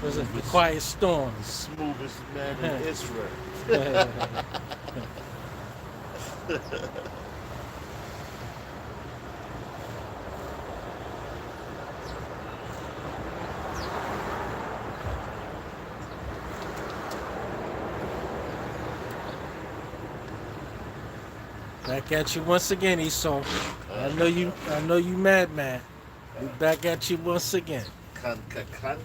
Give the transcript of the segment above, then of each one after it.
Was it the quiet storm? The smoothest man in Israel. Back at you once again, Esau. I know you mad, man. We back at you once again. Kan. All right.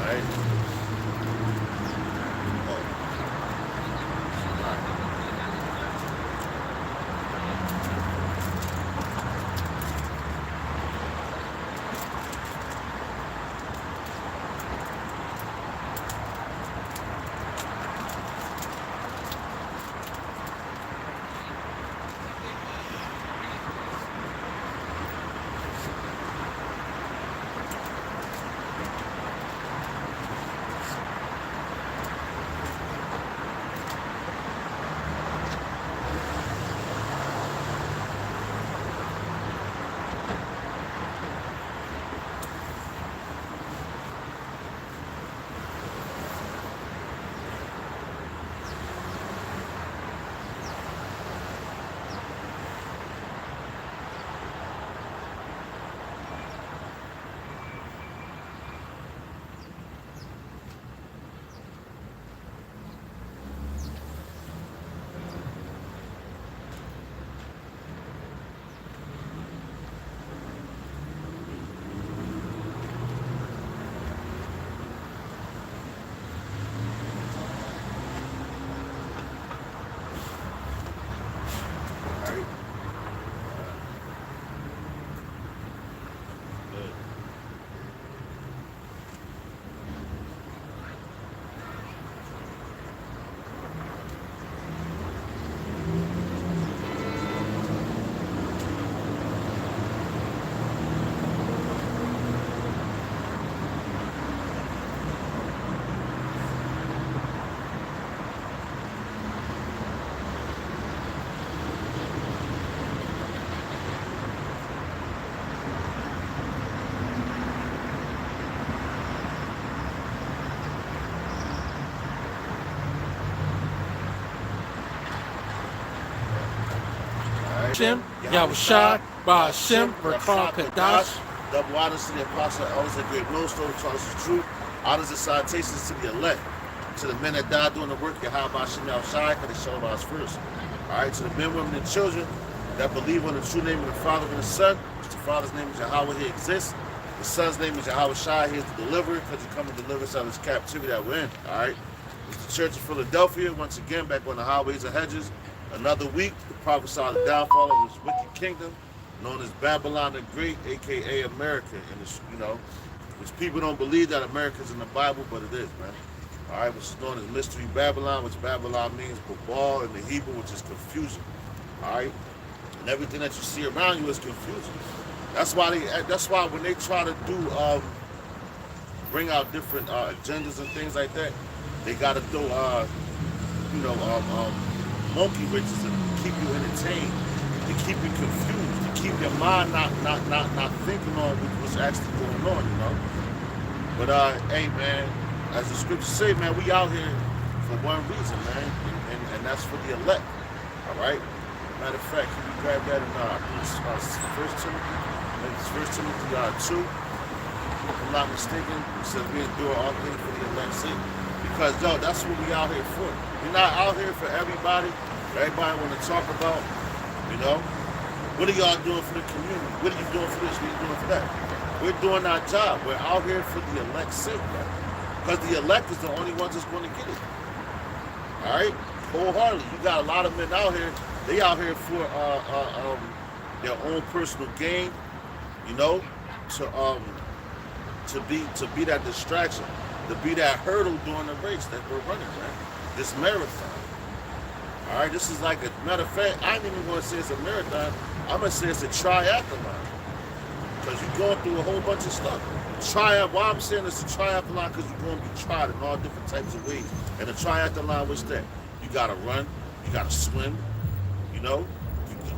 All right. Good. All right. Shem, Yahushua, Ba'ashem, Rakal Kadash. Double honors to the apostle, elders, and great millstone, which honors the truth. Honors and salutations to the elect, to the men that died doing the work, Yahweh Hashem Yahushua, because they showed us first. All right, to the men, women, and children that believe on the true name of the Father and the Son, which the Father's name is Yahweh, he exists. The Son's name is Yahweh Shai, he is the deliverer, because he come and deliver us out of this captivity that we're in. All right, it's the Church of Philadelphia, once again, back on the highways and hedges. Another week, the prophesied the downfall of this wicked kingdom, known as Babylon the Great, aka America. And it's, which people don't believe that America's in the Bible, but it is, man. All right, which is known as Mystery Babylon, which Babylon means Babal in the Hebrew, which is confusion. All right, and everything that you see around you is confusion. That's why when they try to do bring out different agendas and things like that, they got to throw monkey wrenches and keep you entertained, to keep you confused, to keep your mind not thinking on what's actually going on, But hey, man, as the scriptures say, man, we out here for one reason, man, and that's for the elect. All right. Matter of fact, can you grab that in First Timothy? Maybe it's First Timothy 2. If I'm not mistaken, it says we endure all things for the elect's sake. Because that's what we out here for. We're not out here for everybody. Everybody want to talk about, what are y'all doing for the community? What are you doing for this? What are you doing for that? We're doing our job. We're out here for the elect's sake, man. Because the elect is the only ones that's going to get it. All right? Wholeheartedly. You got a lot of men out here. They out here for their own personal gain, to be that distraction, to be that hurdle during the race that we're running, man. This marathon. All right, this is like a matter of fact. I ain't even going to say it's a marathon. I'm gonna say it's a triathlon because you're going through a whole bunch of stuff. Why I'm saying it's a triathlon because you're going to be tried in all different types of ways. And a triathlon, what's that? You're gotta run, you gotta swim, you know.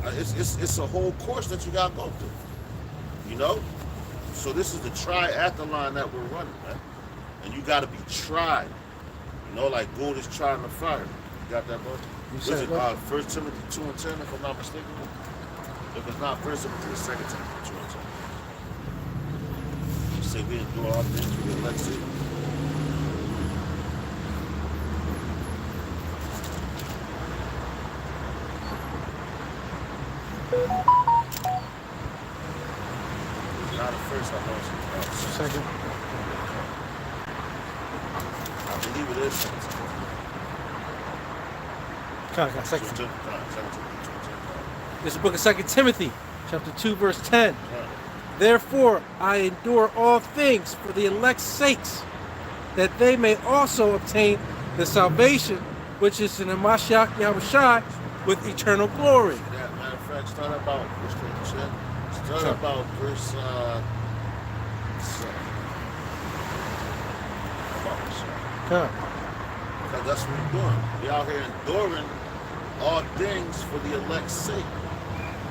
It's a whole course that you gotta go through, you know. So this is the triathlon that we're running, man. And you gotta be tried, you know, like gold is tried in the fire. You got that, bro? You Was said it what? 1 Timothy 2:10, if I'm not mistaken? If it's not 1 Timothy, it's 2 Timothy 2:10. You say we endure all things for the elect's sake. It's not at first, I know it's else. Second. I believe it is 2 Timothy. Okay, second. 2 Timothy 2:10. This is the book of 2 Timothy, chapter 2, verse 10. Right. Therefore, I endure all things for the elect's sakes, that they may also obtain the salvation which is in the Mashiach Yahushua with eternal glory. Yeah, matter of fact, start about verse 10. Start Sure. about verse 7. Okay. Because that's what we're doing. We out here enduring all things for the elect's sake.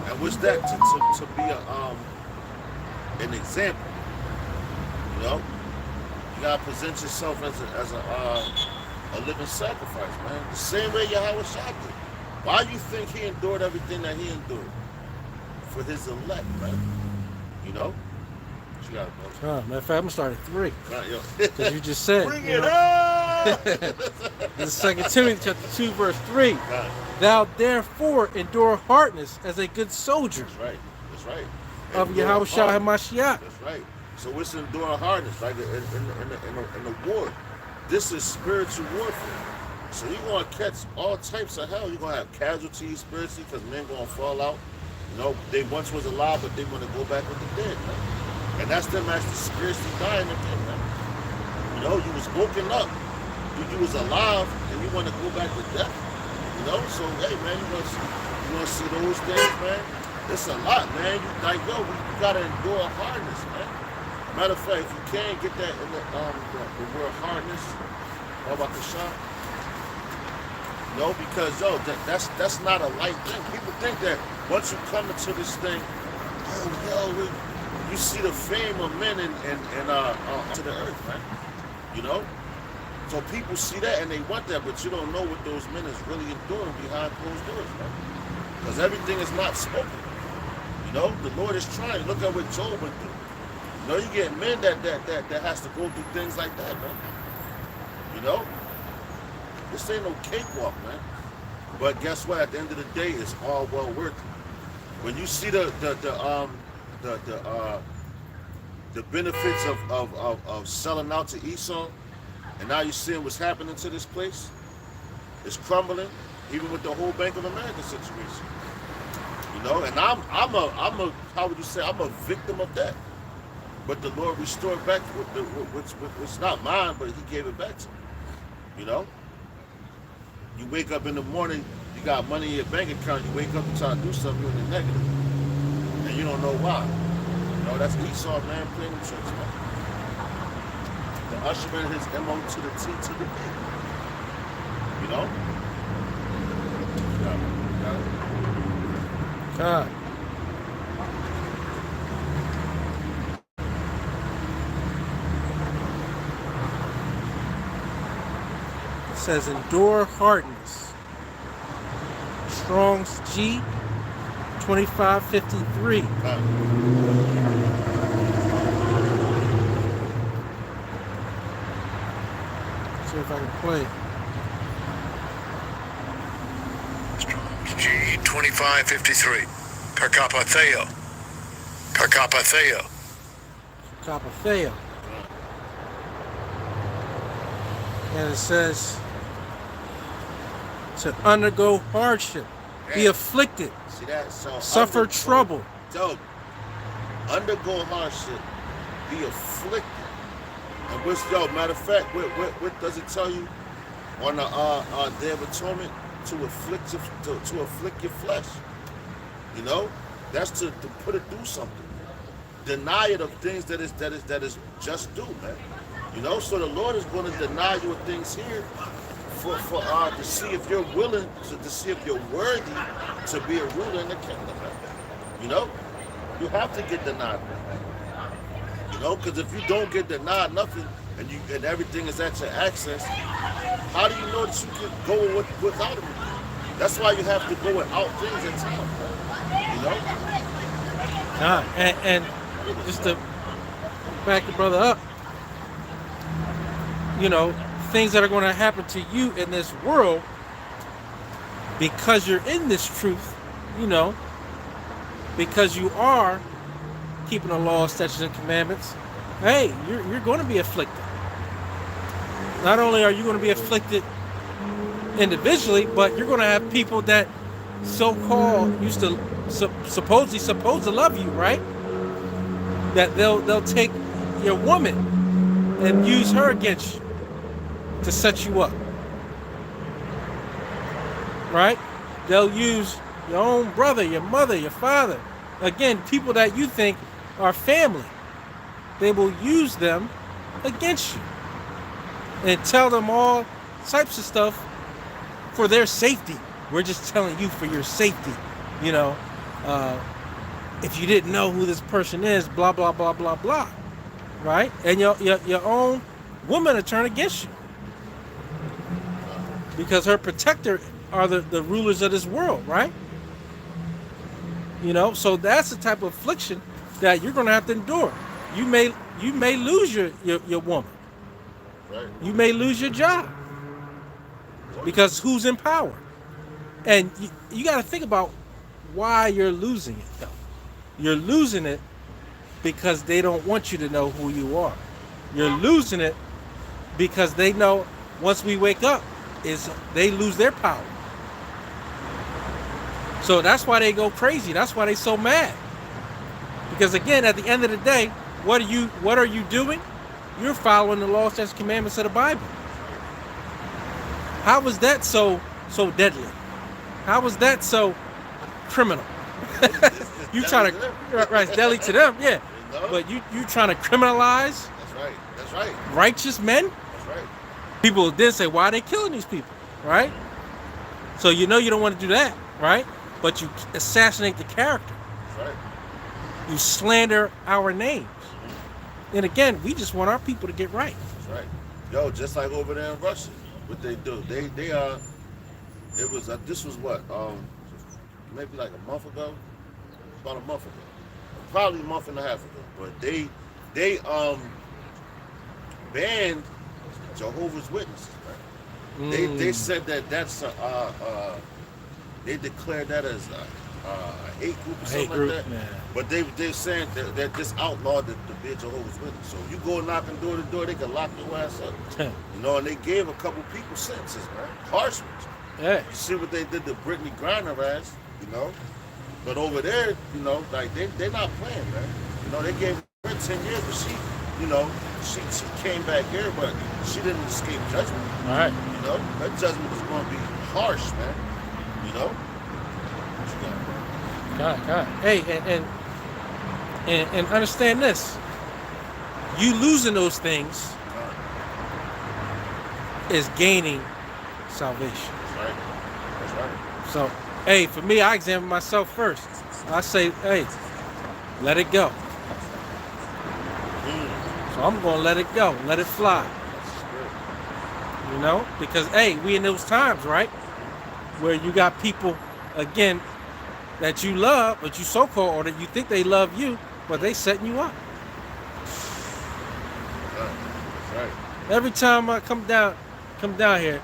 And what's that? To be an example. You know? You gotta present yourself as a living sacrifice, man. The same way Yahweh Shah did. Why you think he endured everything that he endured? For his elect, man. You know? What you got, bro? Matter of fact, I'm going to start at 3. Right, yo. Because you just said. Bring you it know, up! This is 2 Timothy chapter 2, verse 3. Right. Thou therefore endure hardness as a good soldier That's right. That's right. of Endure Yahushua hardness. HaMashiach. That's right. So what's enduring hardness? Like in the war. This is spiritual warfare. So you're going to catch all types of hell. You're going to have casualties spiritually because men going to fall out. You know, they once was alive, but they want to go back with the dead, man. And that's them actually spiritually dying again, man. You know, you was woken up. You was alive, and you want to go back to death. You know, so hey, man, you want to see those things, man. It's a lot, man. You like, yo, we gotta endure hardness, man. Matter of fact, if you can't get that in the word hardness, all about the shot. No, because yo, that's not a light thing. People think that once you come into this thing, oh yo, you see the fame of men and to the earth, man. You know. So people see that and they want that, but you don't know what those men is really enduring behind closed doors, man. Because everything is not spoken. You know, the Lord is trying. Look at what Job went through. You know, you get men that has to go through things like that, man. You know? This ain't no cakewalk, man. But guess what? At the end of the day, it's all well worth it. When you see the benefits of selling out to Esau, and now you're seeing what's happening to this place. It's crumbling, even with the whole Bank of America situation. You know, and I'm a how would you say, I'm a victim of that. But the Lord restored back which not mine, but he gave it back to me. You know? You wake up in the morning, you got money in your bank account, you wake up and try to do something, you're in the negative. And you don't know why. You know, that's Esau, man, playing the tricks, man. The usher in his MO to the T to the B. You know? Got it. God. It says endure hardness. Strong's G 2553. Got it. See if I can play. G 2553. Carcapatheo. Carcapatheo. Carpatheo. And it says to undergo hardship, be Yeah. afflicted, See that? So suffer trouble. So undergo hardship, be afflicted. And what's matter of fact, what does it tell you on the Day of Atonement? To afflict your flesh. You know? That's to put it through something. Deny it of things that is just due, man. You know, so the Lord is going to deny you of things here to see if you're willing to see if you're worthy to be a ruler in the kingdom. Man. You know, you have to get denied. You know, because if you don't get denied nothing and everything is at your access, how do you know that you can go without it? That's why you have to go without things in time. Man. You know. And just to back the brother up, you know, things that are going to happen to you in this world because you're in this truth, you know, because you are keeping the law, statutes, and commandments. Hey, you're going to be afflicted. Not only are you going to be afflicted individually, but you're going to have people that so-called used to supposed to love you, right? That they'll take your woman and use her against you to set you up, right? They'll use your own brother, your mother, your father, again, people that you think are family. They will use them against you and tell them all types of stuff for their safety. We're just telling you for your safety, you know. If you didn't know who this person is, blah blah blah blah blah, right? And your own woman will turn against you because her protector are the rulers of this world, right? You know, so that's the type of affliction that you're going to have to endure. You may lose your woman. Right. You may lose your job because who's in power? And you got to think about why you're losing it, though. You're losing it because they don't want you to know who you are. You're losing it because they know once we wake up, they lose their power. So that's why they go crazy. That's why they so mad. Because again, at the end of the day, what are you doing? You're following the law, statutes, commandments of the Bible. How was that so deadly? How was that so criminal? You trying to right, it's deadly to them, yeah. You know? But you trying to criminalize That's right. righteous men? That's right. People then say, why are they killing these people? Right? So you know you don't want to do that, right? But you assassinate the character. That's right. You slander our names. And again, we just want our people to get right. That's right. Yo, just like over there in Russia, what they do, it was this was what maybe like a month ago, about a month ago, probably a month and a half ago. But they banned Jehovah's Witnesses. Right? They said that's they declared that as a hate group or something like that. Man. But they're saying that this outlawed to be a Jehovah's Witness. So you go knocking door to door, they can lock your ass up. You know, and they gave a couple people sentences, man, harsh ones. Yeah. You see what they did to Brittany Griner ass, you know. But over there, you know, like they're not playing, man. You know, they gave her 10 years, but she came back here, but she didn't escape judgment. All right. You know, her judgment was going to be harsh, man. You know. What you got? God. Hey, and understand this. You losing those things is gaining salvation. That's right. So, hey, for me, I examine myself first. I say, hey, let it go. So I'm going to let it go. Let it fly. You know? Because, hey, we in those times, right? Where you got people, again, that you love, but you so-called, or that you think they love you, but they setting you up. That's right. Every time I come down here,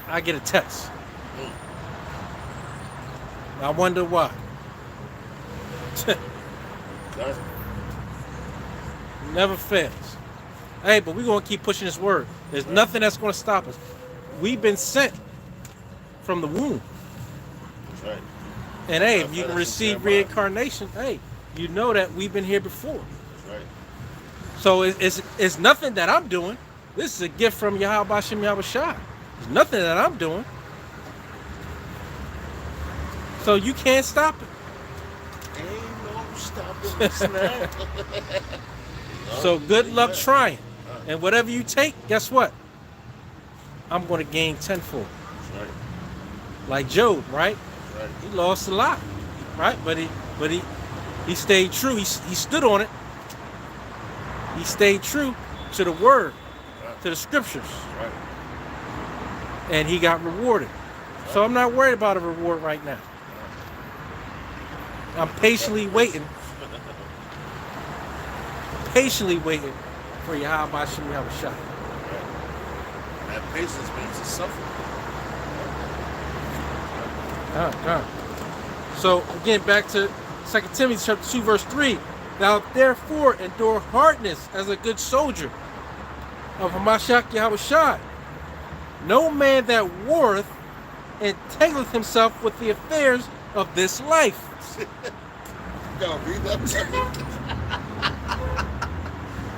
I get a text. I wonder why. Never fails. Hey, but we're going to keep pushing this word. There's nothing that's going to stop us. We've been sent from the womb. That's right. And hey, if you can receive reincarnation, hey, you know that we've been here before. That's right. So it's nothing that I'm doing. This is a gift from Yahweh Bashem Yahweh Shai. There's nothing that I'm doing. So you can't stop it. Ain't no stopping this now. So good luck trying. And whatever you take, guess what? I'm going to gain tenfold. That's right. Like Job, right? That's right. He lost a lot, right? But he stayed true. He stood on it. He stayed true to the word, to the scriptures, That's right. and he got rewarded. So I'm not worried about a reward right now. I'm patiently waiting for Yahweh Shem Yahushua. And that patience means to suffer. So again, back to 2 Timothy chapter 2, verse 3. Thou therefore endure hardness as a good soldier of Hamashiach Yahushua. No man that warreth entangleth himself with the affairs of this life. Yo, read that.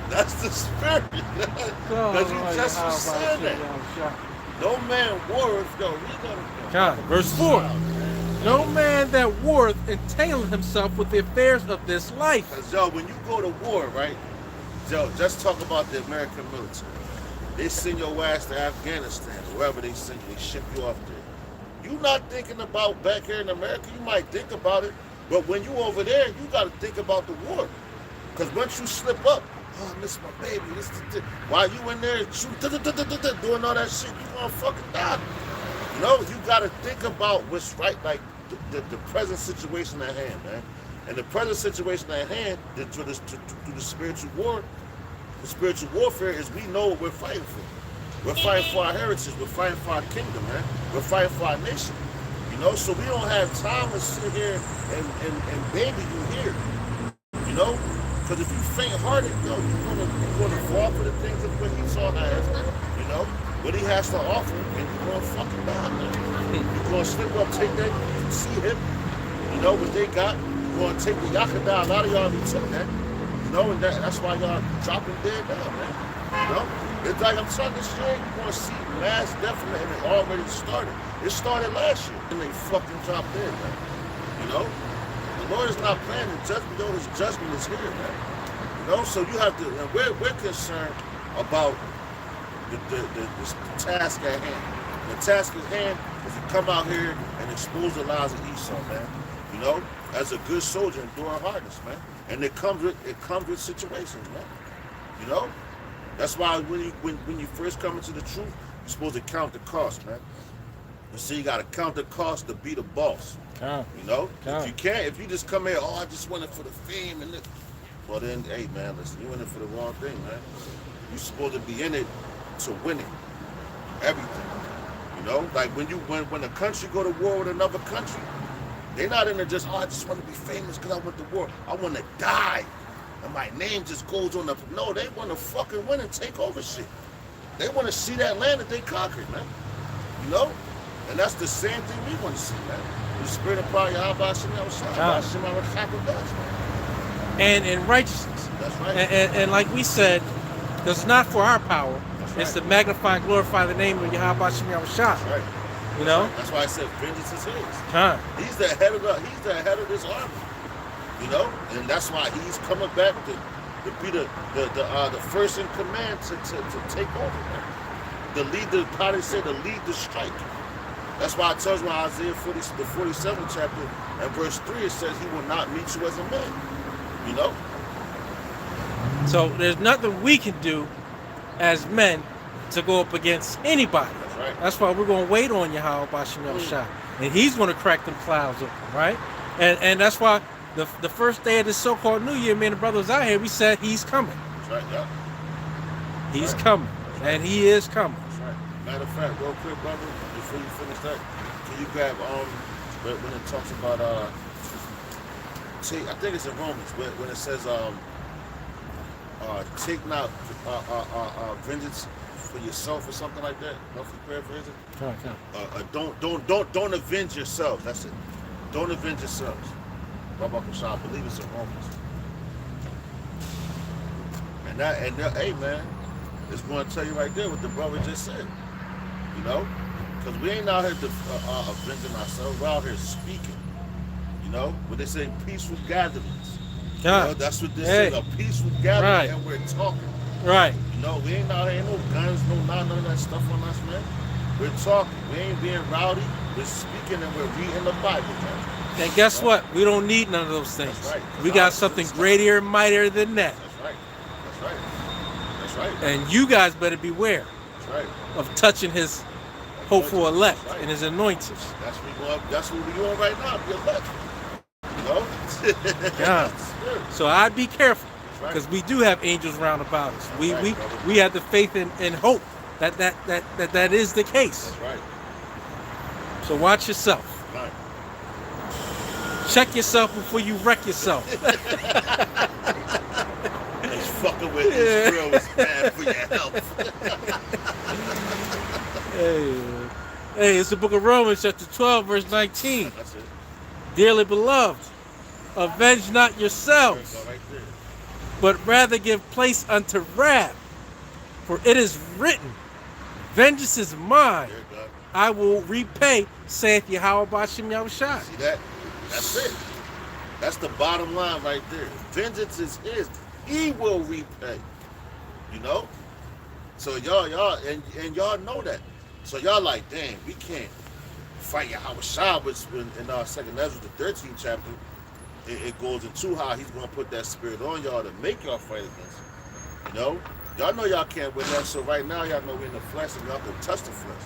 That's the spirit. Because you just was saying that. No man warreth. Yo, read that. Verse 4. No man that warreth entangleth himself with the affairs of this life. Because, yo, when you go to war, right? Yo, just talk about the American military. They send your ass to Afghanistan, wherever they send you, they ship you off there. You not thinking about back here in America, you might think about it, but when you over there, you got to think about the war. Because once you slip up, oh, I miss my baby. While you in there doing all that shit, you gonna fucking die. You know, you got to think about what's right, like the present situation at hand, man. And the present situation at hand, through the spiritual war, the spiritual warfare is we know what we're fighting for. We're fighting for our heritage. We're fighting for our kingdom, man. We're fighting for our nation. You know, so we don't have time to sit here and baby you here. You know, because if you faint-hearted, yo, you're gonna fall for the things of what Esau has. You know, what he has to offer, and you're gonna fucking die, man. You're gonna slip up, take that, you see him. You know what they got. You're gonna take the Yakada. A lot of y'all be took that. You know, and that's why y'all dropping dead now, man. You know? It's like I'm telling this shit, you're gonna see mass death and it already started. It started last year and they fucking dropped dead, man. You know? The Lord is not playing in judgment, though his judgment is here, man. You know, so you have to, and we're concerned about the task at hand. The task at hand is to come out here and expose the lies of Esau, man. You know, as a good soldier, enduring hardness, man. And it comes with situations, man. You know, that's why when you first come into the truth, you're supposed to count the cost, man. You see, you got to count the cost to be the boss. You know, if you just come here, oh, I just want it for the fame and this. Well then, hey man, listen, you in it for the wrong thing, man. You're supposed to be in it to win it, everything. You know, like when a country go to war with another country, they're not in there just, oh, I just want to be famous because I went to war. I want to die. And my name just goes on the... No, they want to fucking win and take over shit. They want to see that land that they conquered, man. You know? And that's the same thing we want to see, man. The spirit of power, Yahweh Shem Yahushua does, man. And in righteousness. That's right. And like we said, it's not for our power. That's it's right. to magnify and glorify the name of Yahweh Shem Yahushua. That's right. You know? That's why I said vengeance is his. Huh. He's the head of this army. You know? And that's why he's coming back to be the first in command to take over, man. To lead the, how they say, to lead the strike. That's why it tells you in Isaiah 40, the 47th chapter and verse 3, it says he will not meet you as a man. You know? So there's nothing we can do as men to go up against anybody. That's right. That's why we're going to wait on Yahweh Bashem Yahushua. And he's going to crack them clouds open, right? And that's why the first day of this so-called New Year, me and the brothers out here, we said he's coming. That's right, yeah. He's right. coming. And he is coming. That's right. Matter of fact, real quick, brother, before you finish that, can you grab when it talks about I think it's in Romans when it says take not vengeance for yourself or something like that. Don't paraphrase it. Don't avenge yourselves. That's it. Don't avenge yourselves. I believe it's in Romans. And hey man, it's going to tell you right there what the brother just said. You know, because we ain't out here avenging ourselves. We're out here speaking. You know, when they say peaceful gatherings. Yeah. You know, that's what this is, a peaceful gathering, Right. and we're talking. Right. You know, we ain't out here, ain't no guns, none of that stuff on us, man. We're talking. We ain't being rowdy. We're speaking and we're reading the Bible, man. And guess what? We don't need none of those things. That's right. We got something greater and mightier than that. That's right. That's right. That's right. And you guys better beware That's right. of touching his hopeful elect That's right. and his anointed. That's what we're doing right now. The elect. You know? Yeah. So I'd be careful, That's right. because we do have angels round about us. We right, we brother. we have the faith and hope that is the case. That's right. So watch yourself. Right. Check yourself before you wreck yourself. It's fucking with Israel is bad for your health. Hey, it's the book of Romans, chapter 12, verse 19. That's it. Dearly beloved, avenge not There yourselves, you go, right there. but rather give place unto wrath. For it is written, vengeance is mine, There you go. I will repay, saith Yahweh Ba'ashem Yahushua. See that? That's it. That's the bottom line right there. Vengeance is his. He will repay. You know? So y'all and y'all know that. So y'all like, dang, we can't fight Yahushua, which in 2nd Ezra, the 13th chapter, it goes into how he's going to put that spirit on y'all to make y'all fight against him. You know? Y'all know y'all can't win that. So right now, y'all know we're in the flesh and y'all can touch the flesh.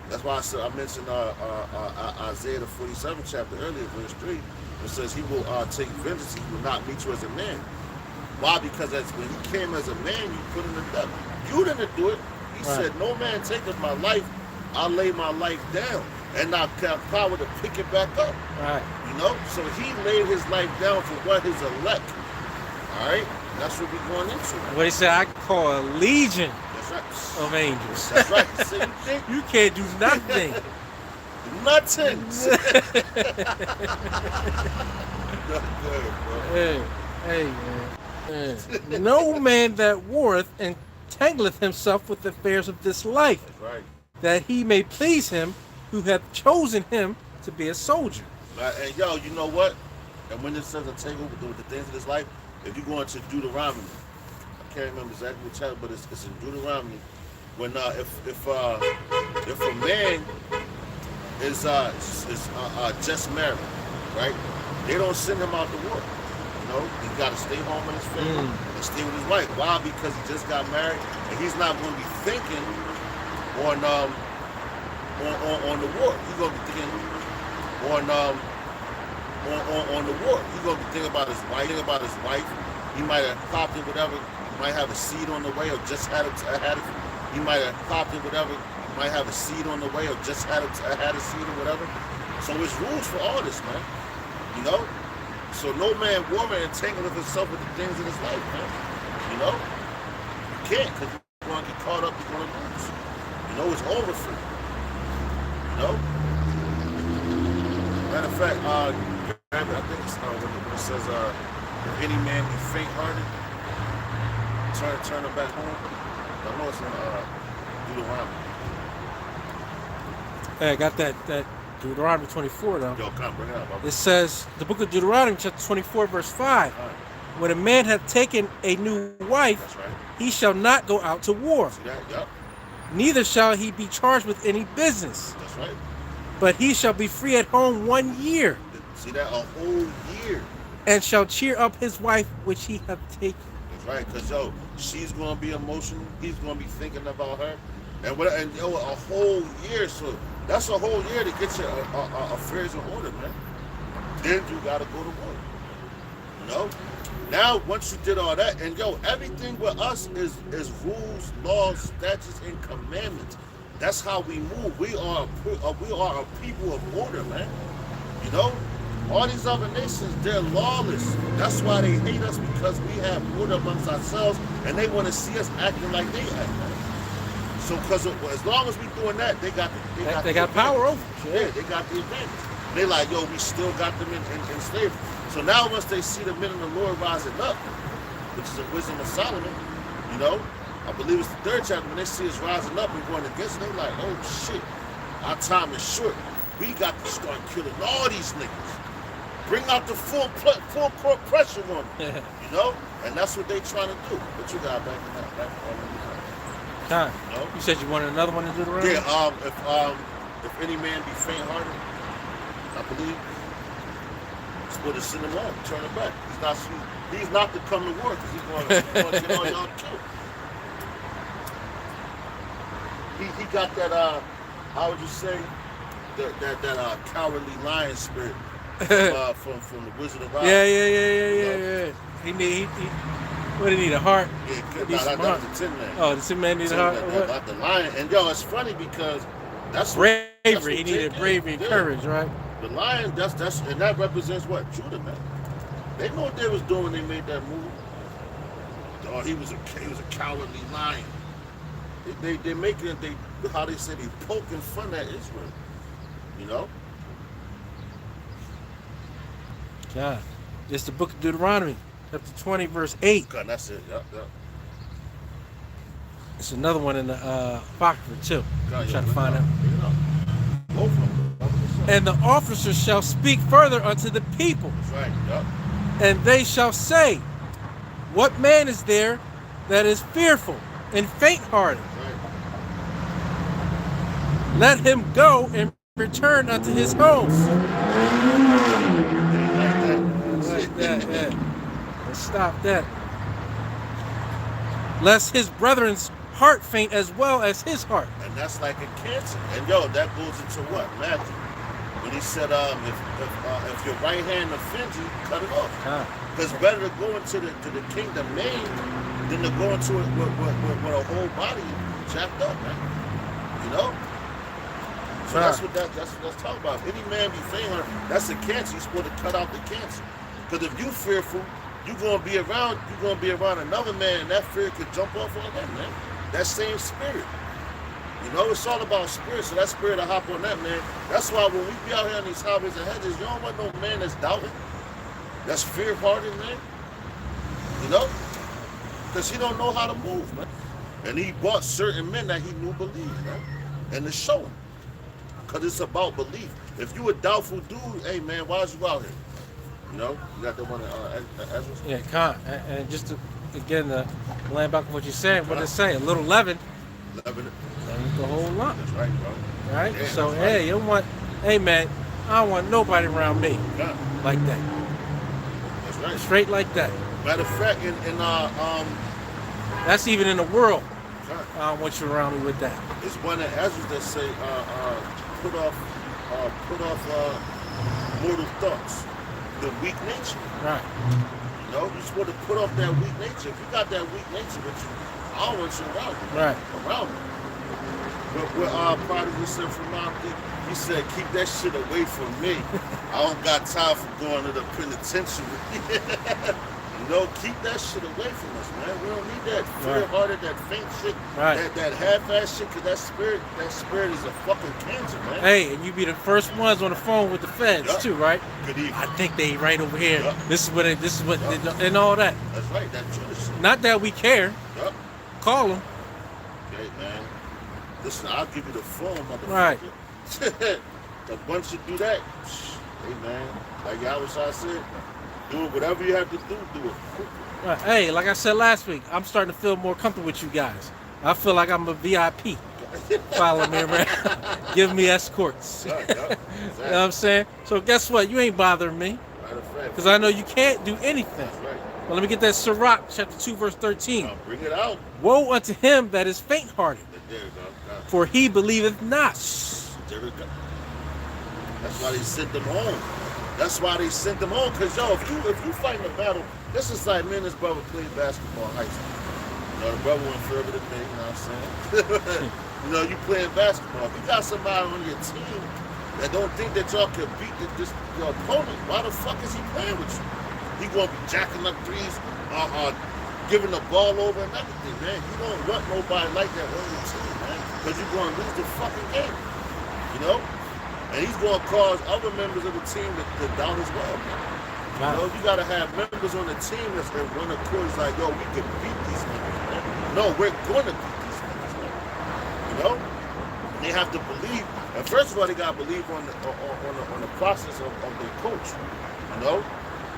That's why I mentioned Isaiah the 47th chapter earlier, verse 3. It says he will take vengeance. He will not meet you as a man. Why? Because that's when he came as a man, you put him to death. You didn't do it. He said, no man taketh my life. I'll lay my life down. And I have power to pick it back up. Right. You know? So he laid his life down for what? His elect. All right? That's what we're going into. What he said, I call a legion That's right. of angels. That's right. So you think You can't do nothing. nothing. Good, bro. Hey, man. No man that warreth entangleth himself with the affairs of this life, That's right. that he may please him who hath chosen him to be a soldier. And yo, you know what? And when it says entangle with the things of this life, if you go into Deuteronomy, I can't remember exactly what chapter, but it's in Deuteronomy. When if a man is just married, right? They don't send him out to work. You know, he got to stay home with his family and stay with his wife. Why? Because he just got married and he's not going to be thinking on the war. He's going to be thinking on the war. He's going to be thinking about his wife. He might have popped it, whatever. He might have a seed on the way, or just had it. He might have popped it, whatever. He might have a seed on the way, or just had a seed or whatever. So it's rules for all this, man. You know. So no man, woman, entangleth himself with the things in his life, man. You know. You can't, because you're going to get caught up. You're going to lose. You know, it's over for you. You know. Matter of fact, I think it's when it says, if any man be faint-hearted, turn him back home. I know it's in Deuteronomy. Hey, I got that Deuteronomy 24 though. Yo, come bring it up. It says, the book of Deuteronomy, chapter 24, verse 5. All right. When a man hath taken a new wife, That's right. he shall not go out to war, See that? Yep. neither shall he be charged with any business, That's right. but he shall be free at home 1 year, See that? A whole year. and shall cheer up his wife which he hath taken. That's right. Because, yo, she's going to be emotional. He's going to be thinking about her. And yo, a whole year. So that's a whole year to get your affairs in order, man. Then you got to go to war. You know? Now, once you did all that, and yo, everything with us is rules, laws, statutes, and commandments. That's how we move. We are a people of order, man. You know? All these other nations, they're lawless. That's why they hate us, because we have order amongst ourselves, and they want to see us acting like they act, man. So, because as long as we doing that, they got power over us. Yeah, they got the advantage. They like, yo, we still got them in slavery. So now once they see the men of the Lord rising up, which is the wisdom of Solomon, you know, I believe it's the 3rd chapter, when they see us rising up and going against it, they like, oh shit, our time is short. We got to start killing all these niggas. Bring out the full court pressure on them, you know? And that's what they trying to do. But you got back in that. Time. No. You said you wanted another one in Deuteronomy? Yeah, if any man be faint-hearted, I believe, it's supposed to send him home, turn him back. He's not to come to war because he's going to get all y'all killed. He got that, how would you say, that cowardly lion spirit from the Wizard of Oz. Yeah. He what did he need, a heart? Yeah, that heart. was the Tin Man. Oh, the Tin Man needed a heart? About the lion. And yo, it's funny because that's bravery. He needed bravery and courage, right? The lion, that's and that represents what? Judah, man. They know what they was doing when they made that move. Oh, he was a cowardly lion. They making it, how they say, they poking fun at Israel. You know? God. It's the book of Deuteronomy, chapter 20, verse 8. God, that's it. Yep. It's another one in the Apocrypha, too. God, Try to find it. Both of them. And the officers shall speak further unto the people. That's right. Yep. And they shall say, what man is there that is fearful and faint-hearted? Right. Let him go and return unto his homes. Like that, yeah. Let's stop that. Lest his brethren's heart faint as well as his heart. And that's like a cancer. And yo, that goes into what? Matthew. When he said, if your right hand offends you, cut it off. Because it's better to go into the kingdom maimed than to go into it with a whole body jacked up, man. You know? So that's what let's talk about. If any man be faint, that's a cancer. You're supposed to cut out the cancer. Because if you fearful, you're gonna be around another man, and that fear could jump off on that, man. That same spirit. You know, it's all about spirit, so that spirit will hop on that, man. That's why when we be out here on these highways and hedges, you don't want no man that's doubting, that's fear-hearted, man. You know? Because he don't know how to move, man. And he bought certain men that he knew believed, man. And to show him. Because it's about belief. If you a doubtful dude, hey, man, why is you out here? You know? You got that one, Ezra? Yeah, and just to, again, land back on what you said, what did it say? A little leaven. Leaven. The whole lot. That's right, bro. Right? Yeah, so, right. hey, you don't want, hey, man, I don't want nobody around me like that. That's right. Straight like that. Matter of fact, that's even in the world. right. I don't want you around me with that. It's one of Ezra that say, put off mortal thoughts, the weak nature. Right. You know, you're supposed to put off that weak nature. If you got that weak nature with you, I don't want you around you. Right. Around me. But what Prodigy said from Mount Deep, he said, keep that shit away from me. I don't got time for going to the penitentiary. You know, keep that shit away from us, man. We don't need that fear-hearted, that faint shit, that half-ass shit, because that spirit is a fucking cancer, man. Hey, and you be the first ones on the phone with the feds too, right? Good evening. I think they right over here. This is what and all that. That's right, that Jewish shit. Not that we care. Call them. Okay, man. Listen, I'll give you the phone, motherfucker. Right. But once you do that, hey, man, like Yahweh said, do it, whatever you have to do it. Right. Hey, like I said last week, I'm starting to feel more comfortable with you guys. I feel like I'm a VIP. Follow me around. Give me escorts. Exactly. You know what I'm saying? So guess what? You ain't bothering me. Because I know you can't do anything. Right. Well, let me get that Sirach, chapter 2, verse 13. Bring it out. Woe unto him that is faint-hearted, There you go. for he believeth not. There we go. That's why they sent them home. That's why they sent them home. Because, yo, if you fighting a battle, this is like me and his brother played basketball in high school. You know, the brother went further than me, you know what I'm saying? You know, you playing basketball. If you got somebody on your team that don't think that y'all can beat your opponent, why the fuck is he playing with you? He gonna be jacking up threes, giving the ball over and everything, man. You don't want nobody like that on your team, man. Because you're gonna lose the fucking game. You know? And he's gonna cause other members of the team to doubt as well, man. You know, you gotta have members on the team that's gonna run the court. It's like, yo, we can beat these niggas, man. No, we're gonna beat these niggas, man. You know? And they have to believe. And first of all, they gotta believe on the process of their coach. You know?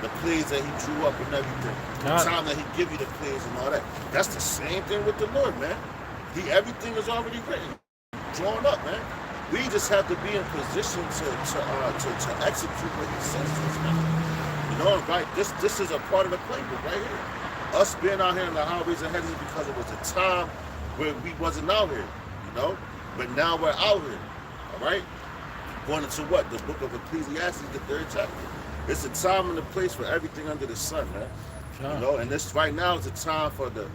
The plays that he drew up and everything. The time that he give you the plays and all that. That's the same thing with the Lord, man. Everything is already written, drawn up, man. We just have to be in position to execute what he says to us, man. You know, right? This is a part of the playbook right here. Us being out here in the highways and hedges because it was a time where we wasn't out here, you know. But now we're out here, all right? Going into what? The book of Ecclesiastes, the 3rd chapter. It's a time and a place for everything under the sun, man. Sure. You know, and this right now is a time for the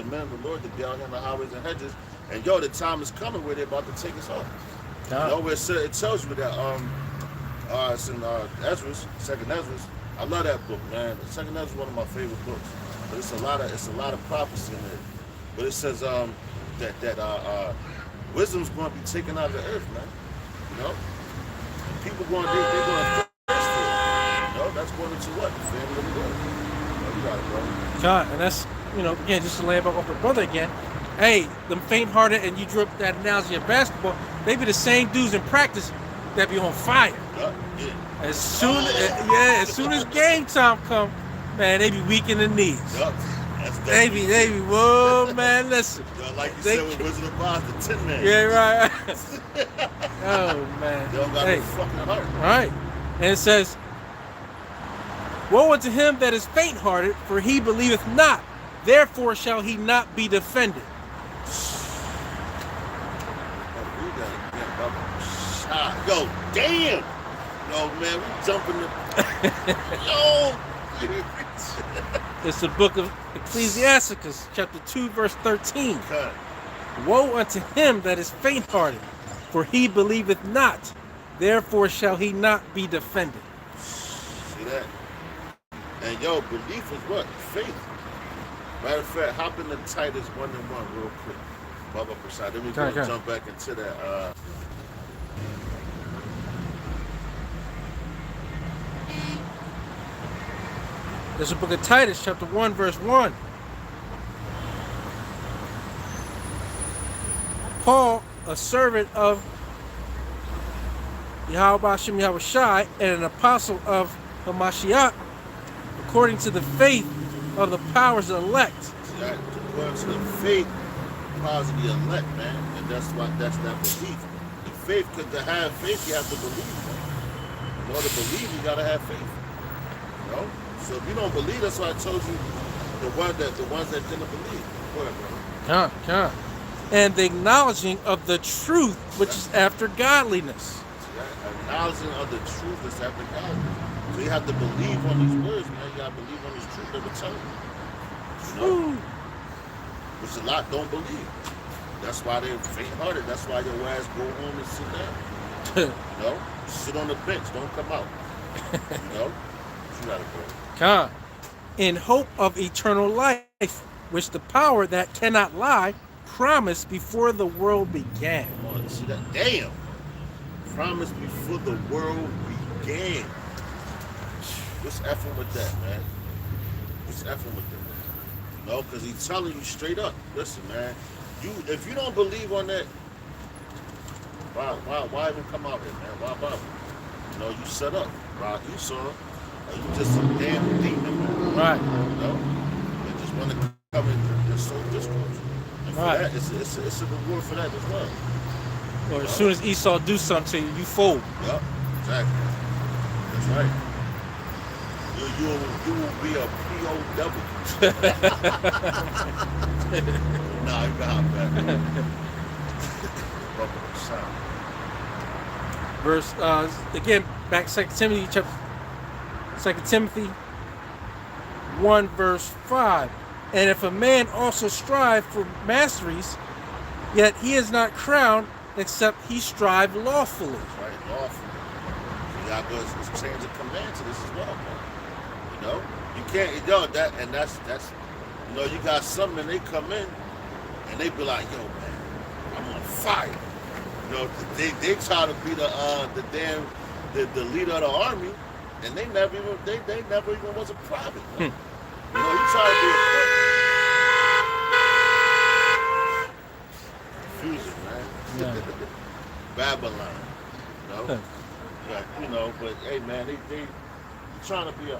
men of the Lord to be out here in the highways and hedges. And yo, the time is coming where they're about to take us off. Sure. You know, where it tells you that it's in Ezra's, 2nd Ezra's. I love that book, man. 2nd Ezra's is one of my favorite books. But it's a lot of prophecy in there. But it says that wisdom's going to be taken out of the earth, man. You know, and people they're going to thirst for it. You know, that's going into what? The family of the Lord. You know, you got it, bro. God, and that's, you know, again, just to lay back off my brother again. Hey, them faint-hearted, and you drew up that analogy of basketball. They be the same dudes in practice that be on fire. Yeah. As soon as game time come, man, they be weak in the knees. Yep. They be, whoa, man, listen. Yo, like you said with Wizard of Oz, the Tin Man. Yeah, right. Oh, man. They don't got no fucking heart. Right. And it says, woe unto him that is faint-hearted, for he believeth not. Therefore shall he not be defended. Yo, damn. Yo, man, we jumping the... Yo. It's the book of Ecclesiasticus, chapter 2, verse 13. Okay. Woe unto him that is faint-hearted, for he believeth not. Therefore shall he not be defended. See that? And yo, belief is what? Faith. Matter of fact, hop into Titus 1:1 real quick. Baba Prasad. Then we're going to jump back into that. There's the book of Titus, chapter 1, verse 1. Paul, a servant of Yahweh Hashem Yahweh Shai and an apostle of Hamashiach, according to the faith of the powers of the elect. According to the faith, powers of the elect, man. And that's that belief. The faith, because to have faith, you have to believe, man. In order to believe, you got to have faith. You know? So if you don't believe, that's why I told you the ones that didn't believe. Go ahead, bro. And the acknowledging of the truth, which is after godliness. Acknowledging of the truth that's after godliness. So you have to believe on these words, man. You got to believe on this truth that we're telling you. You know? Which a lot don't believe. That's why they're faint-hearted. That's why your ass go home and sit down. You know? Sit on the bench. Don't come out. You know? You got to go. In hope of eternal life, which the power that cannot lie promised before the world began. Oh, see that? Damn. Promised before the world began. What's effing with that, man? What's effing with that? You know, because he's telling you straight up. Listen, man. If you don't believe on that, why even come out here, man? Why bother? You know, you set up. Right? You saw him. You just some damn demon, man. Right. You know? They just want to come in and sow discourse. And for that, it's a reward for that as well. Or as soon as Esau do something to you, you fold. Yep, exactly. That's right. You will be a POW. Nah, you got back. Verse again, back 2 Timothy 1 verse 5. And if a man also strive for masteries, yet he is not crowned except he strive lawfully. That's right, lawfully. You got to change the command to this as well, man. You know? You can't, that's you know, you got some and they come in and they be like, yo, man, I'm on fire. You know, they try to be the leader of the army, and they never even was a private. You know, you try to be a fusion, man. Yeah. Babylon. You know? But, you know, but hey, man, they trying to be a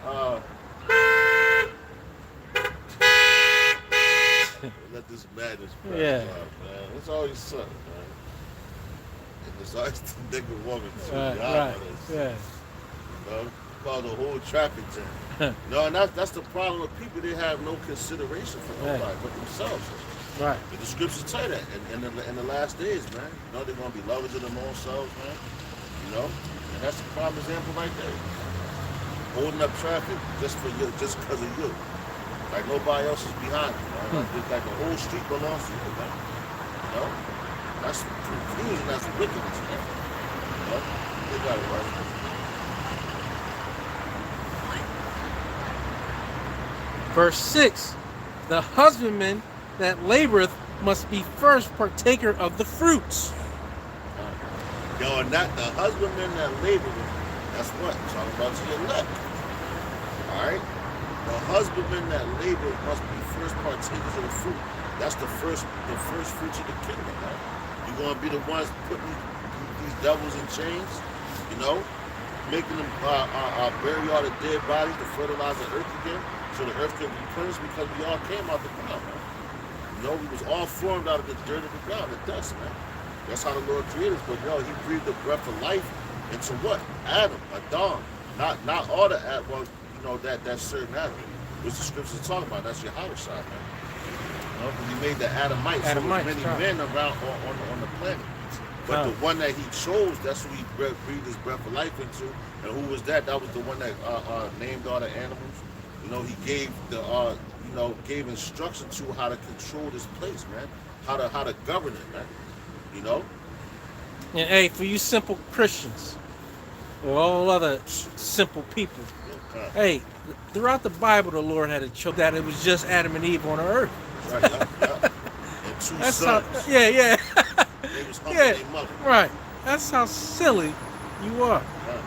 Let this madness pass Yeah. by, man. It's always something, man. And it's always the nigga woman too. Right, Y'all right. know this. Yeah. You know, called the whole traffic jam. No, and that's the problem with people. They have no consideration for nobody Right. but themselves. Right. The scriptures tell you that in the last days, man. You know, they're gonna be lovers of their own selves, man. You know, and that's the prime example right there. Holding up traffic just for you, just because of you. Like nobody else is behind you, man. Like the whole street belongs to you, man. You know, that's confusion. That's wickedness, man. You know, they got it right. Verse 6, the husbandman that laboreth must be first partaker of the fruits. Yo, and that the husbandman that laboreth, that's what? Talking about to your left. Alright? The husbandman that laboreth must be first partakers of the fruit. That's the first fruits of the kingdom, man. You're gonna be the ones putting these devils in chains, you know, making them bury all the dead bodies to fertilize the earth again, so the earth can replenish, because we all came out the ground, man. You know, we was all formed out of the dirt of the ground, the dust, man. That's how the Lord created us. But he breathed the breath of life into what? Adam, Adam. Not all the Adam, well, you know, that certain Adam, which the scriptures are talking about. That's your house side, man. You know, because he made the Adamites, so Adamites, many right. men around on the planet. But the one that he chose, that's who he breathed his breath of life into. And who was that? That was the one that named all the animals. You know, he gave gave instruction to how to control this place, man. How to govern it, man. You know? And hey, for you simple Christians, or all other simple people, hey, throughout the Bible, the Lord had to show that it was just Adam and Eve on the earth. Right, and two That's sons. how, yeah. They was humping Yeah, their mother. right. That's how silly you are. Right.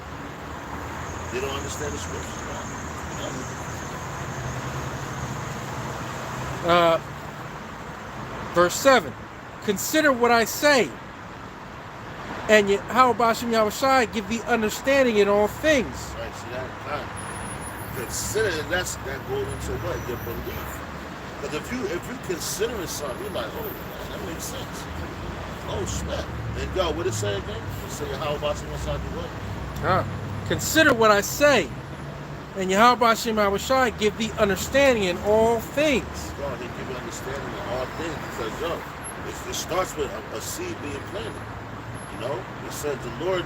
They don't understand the scriptures, man. You know? Verse 7. Consider what I say, and how Bashem Yahushai give thee understanding in all things. Right, see that? Consider that goes into what? Your belief. Because if you considering something, you're like, oh, man, that makes sense. Oh, snap. And yo, what it say again? It say how Bashem Yahushai do what? Consider what I say, and Yahweh Hashem Yahushai give thee understanding in all things. God, they give you understanding in all things, because yo, it starts with a seed being planted. You know, it said the Lord,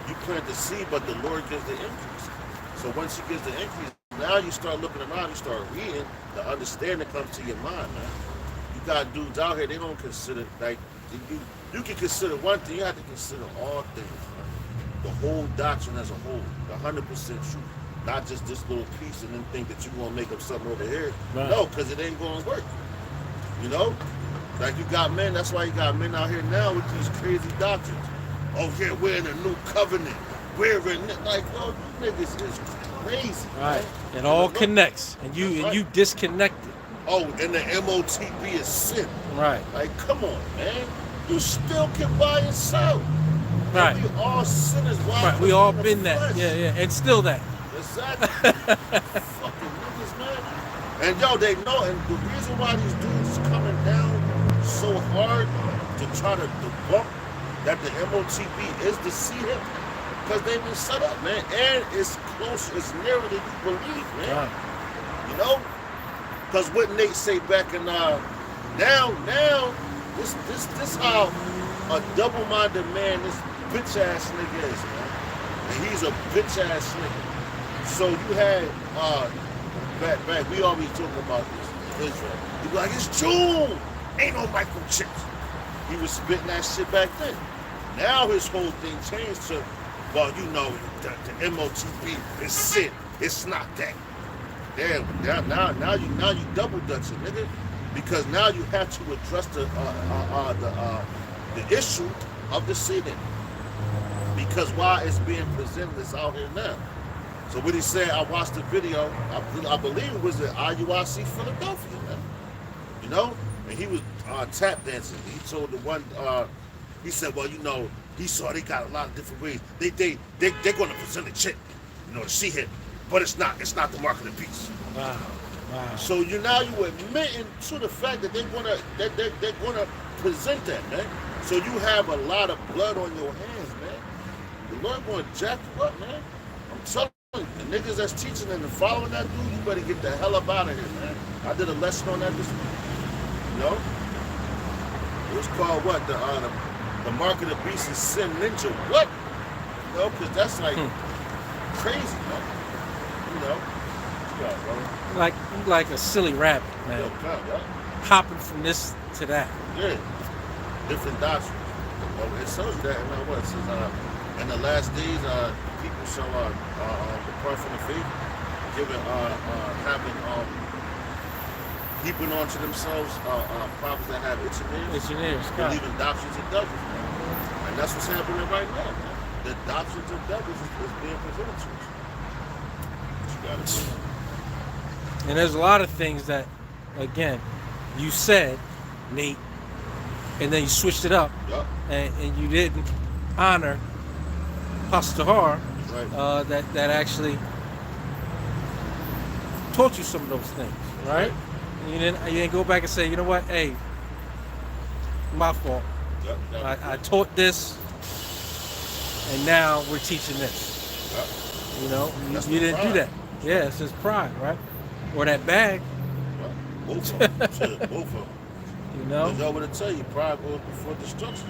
you plant the seed, but the Lord gives the increase. So once He gives the increase, now you start looking around, you start reading, the understanding comes to your mind, man. You got dudes out here, they don't consider, like, you can consider one thing, you have to consider all things, man. The whole doctrine as a whole, the 100% truth. Not just this little piece and then think that you're going to make up something over here. Right. No, because it ain't going to work. You know? Like you got men, that's why you got men out here now with these crazy doctrines. Oh, yeah, we're in a new covenant. We're in, like, yo, you niggas is crazy. Right. Man. It all connects, and you disconnected. Oh, and the MOTB is sin. Right. Like, come on, man. You still can buy and sell. Right. And we all sinners. Right. We all been that. Yeah, and still that. Exactly. Fucking niggas, man. And yo, they know, and the reason why these dudes is coming down so hard to try to debunk that the MOTB is the CHIP, because they've been set up, man. And it's close, it's nearer than you believe, man. Right. You know? Because what Nate say back in now, this how a double-minded man this bitch ass nigga is, man. And he's a bitch ass nigga. So you had back we always talking about this Israel. You be like, it's June, ain't no microchips. He was spitting that shit back then. Now his whole thing changed to, well, you know, the MOTB is sin. It's not that. Damn, now you double dutching, nigga, because now you have to address the issue of the sinning. Because why it's being presented, it's out here now. So what he said, I watched the video, I believe it was at IUIC Philadelphia, man. You know? And he was tap dancing. He told the one, he said, well, you know, he saw they got a lot of different ways. They're gonna present a chick, you know, to see him. But it's not the mark of the beast. Wow. Wow. So you admitting to the fact that they're gonna present that, man. So you have a lot of blood on your hands, man. The Lord gonna jack you up, man. I'm telling you, the niggas that's teaching and following that dude, you better get the hell up out of here, man. I did a lesson on that this week. You know? It was called what? The Mark of the Beast is Sin Ninja. What? You know, because that's like crazy, man. You know? Yeah, bro. Like a silly rabbit, man. Yo, God, yeah. Hopping from this to that. Yeah. Different doctrines. Well, it shows you that in what it says, in the last days, people shall depart from the faith, heaping onto themselves prophets that have itching ears, believing doctrines of devils, man. And that's what's happening right now, man. The doctrines of devils is being presented to us. What you gotta do. And there's a lot of things that, again, you said, Nate, and then you switched it up, Yup. and you didn't honor Pastor Har, Right. that actually taught you some of those things, right? You didn't go back and say, you know what, hey, my fault. Yup. I taught this, and now we're teaching this. Yup. You know, That's you the didn't do pride. that. Yeah, it's just pride, right? Or that bag, Yup. Both of them. Shit, both of them. you know. Because I would tell you, pride goes before destruction.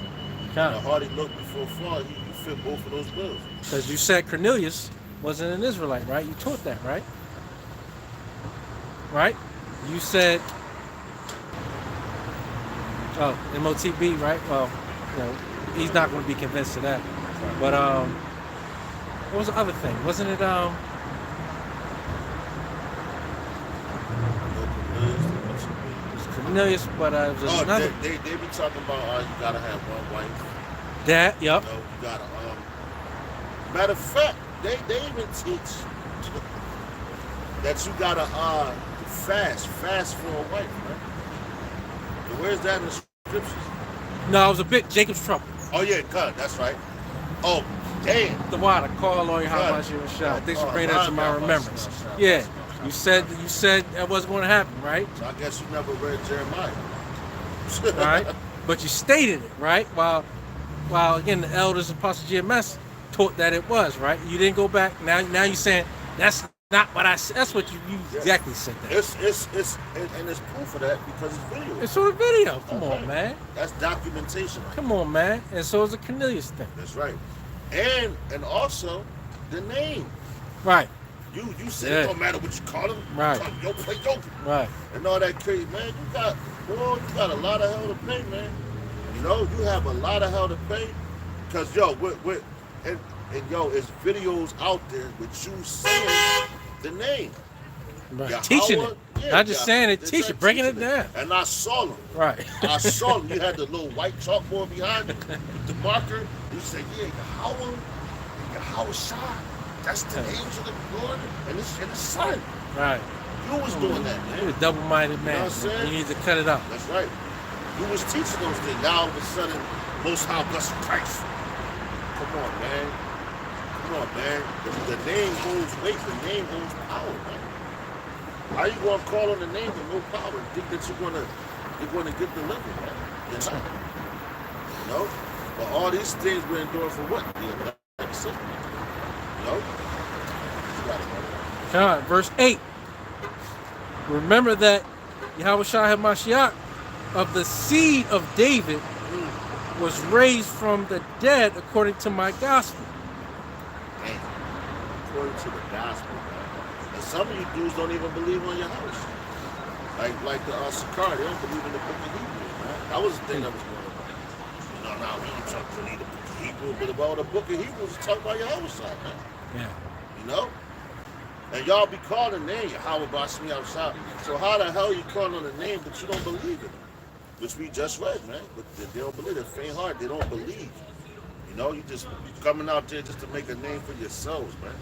Kind And a of. hardy look before fall, you fit both of those bills. Because you said Cornelius wasn't an Israelite, right? You taught that, right? Right? You said, oh, MOTB, right? Well, you know, he's not going to be convinced of that. But what was the other thing? Wasn't it it was Cornelius, but it was Oh, another. they be talking about you gotta have one wife. That, yep. You know, you gotta matter of fact, they even teach that you gotta fast for a wife, right? And where's that in the scriptures? No, it was a bit Jacob's trouble. Oh yeah, God, that's right. Oh, damn. The water, call Lord, how Right. much you shot. Thanks for Oh, bringing that to my right. remembrance. Right. Yeah, you said that wasn't going to happen, right? So I guess you never read Jeremiah. Right, but you stated it, right? While again the elders and Pastor GMS taught that it was, right? You didn't go back. Now you're saying that's not what I said. That's what you exactly said that. It's proof of that because it's video. It's on the video. Come Okay. on, man. That's documentation. Come on, man. And so is the Cornelius thing. That's right. And also the name. Right, You said Yeah. it don't matter what you call him. Right. Call him yo play yo right. and all that crazy, man. You got a lot of hell to pay, man. You know, you have a lot of hell to pay. Cause yo, and yo, it's videos out there with you saying the name. Right. Yahweh, Teaching it. yeah, Not just saying it, that's teach right, it, breaking it teaching down. And I saw them. Right. I saw them. You had the little white chalkboard behind you, the marker. You said, yeah, Yahweh Shah. That's the angel of the Lord and the Son. Right. You was doing that, You're man. a double-minded You know man. what I'm saying? You need to cut it out. That's right. You was teaching those things. Now all of a sudden, Most High blessed Christ. Come on, man. The name holds weight. The name holds power, man. How you gonna call on the name with no power and think that you're gonna get delivered, man? You're not. You know? But all these things we're enduring for what? The elect system. You know? You got it, man. God, verse 8. Remember that Yahweh Shai HaMashiach of the seed of David was raised from the dead according to my gospel. Man, according to the gospel, man. And some of you dudes don't even believe on your house. Like the Sakar, they don't believe in the book of Hebrews, man. That was the thing that was going on. You know, now we don't talk to the book of Hebrews, but about the book of Hebrews is talking about your house, man. Yeah. You know? And y'all be calling the name Yahweh Bashmi outside. So how the hell you calling on the name but you don't believe in it? Which we just read, man. But they don't believe. They're faint heart. They don't believe. You know, you just coming out there just to make a name for yourselves, man.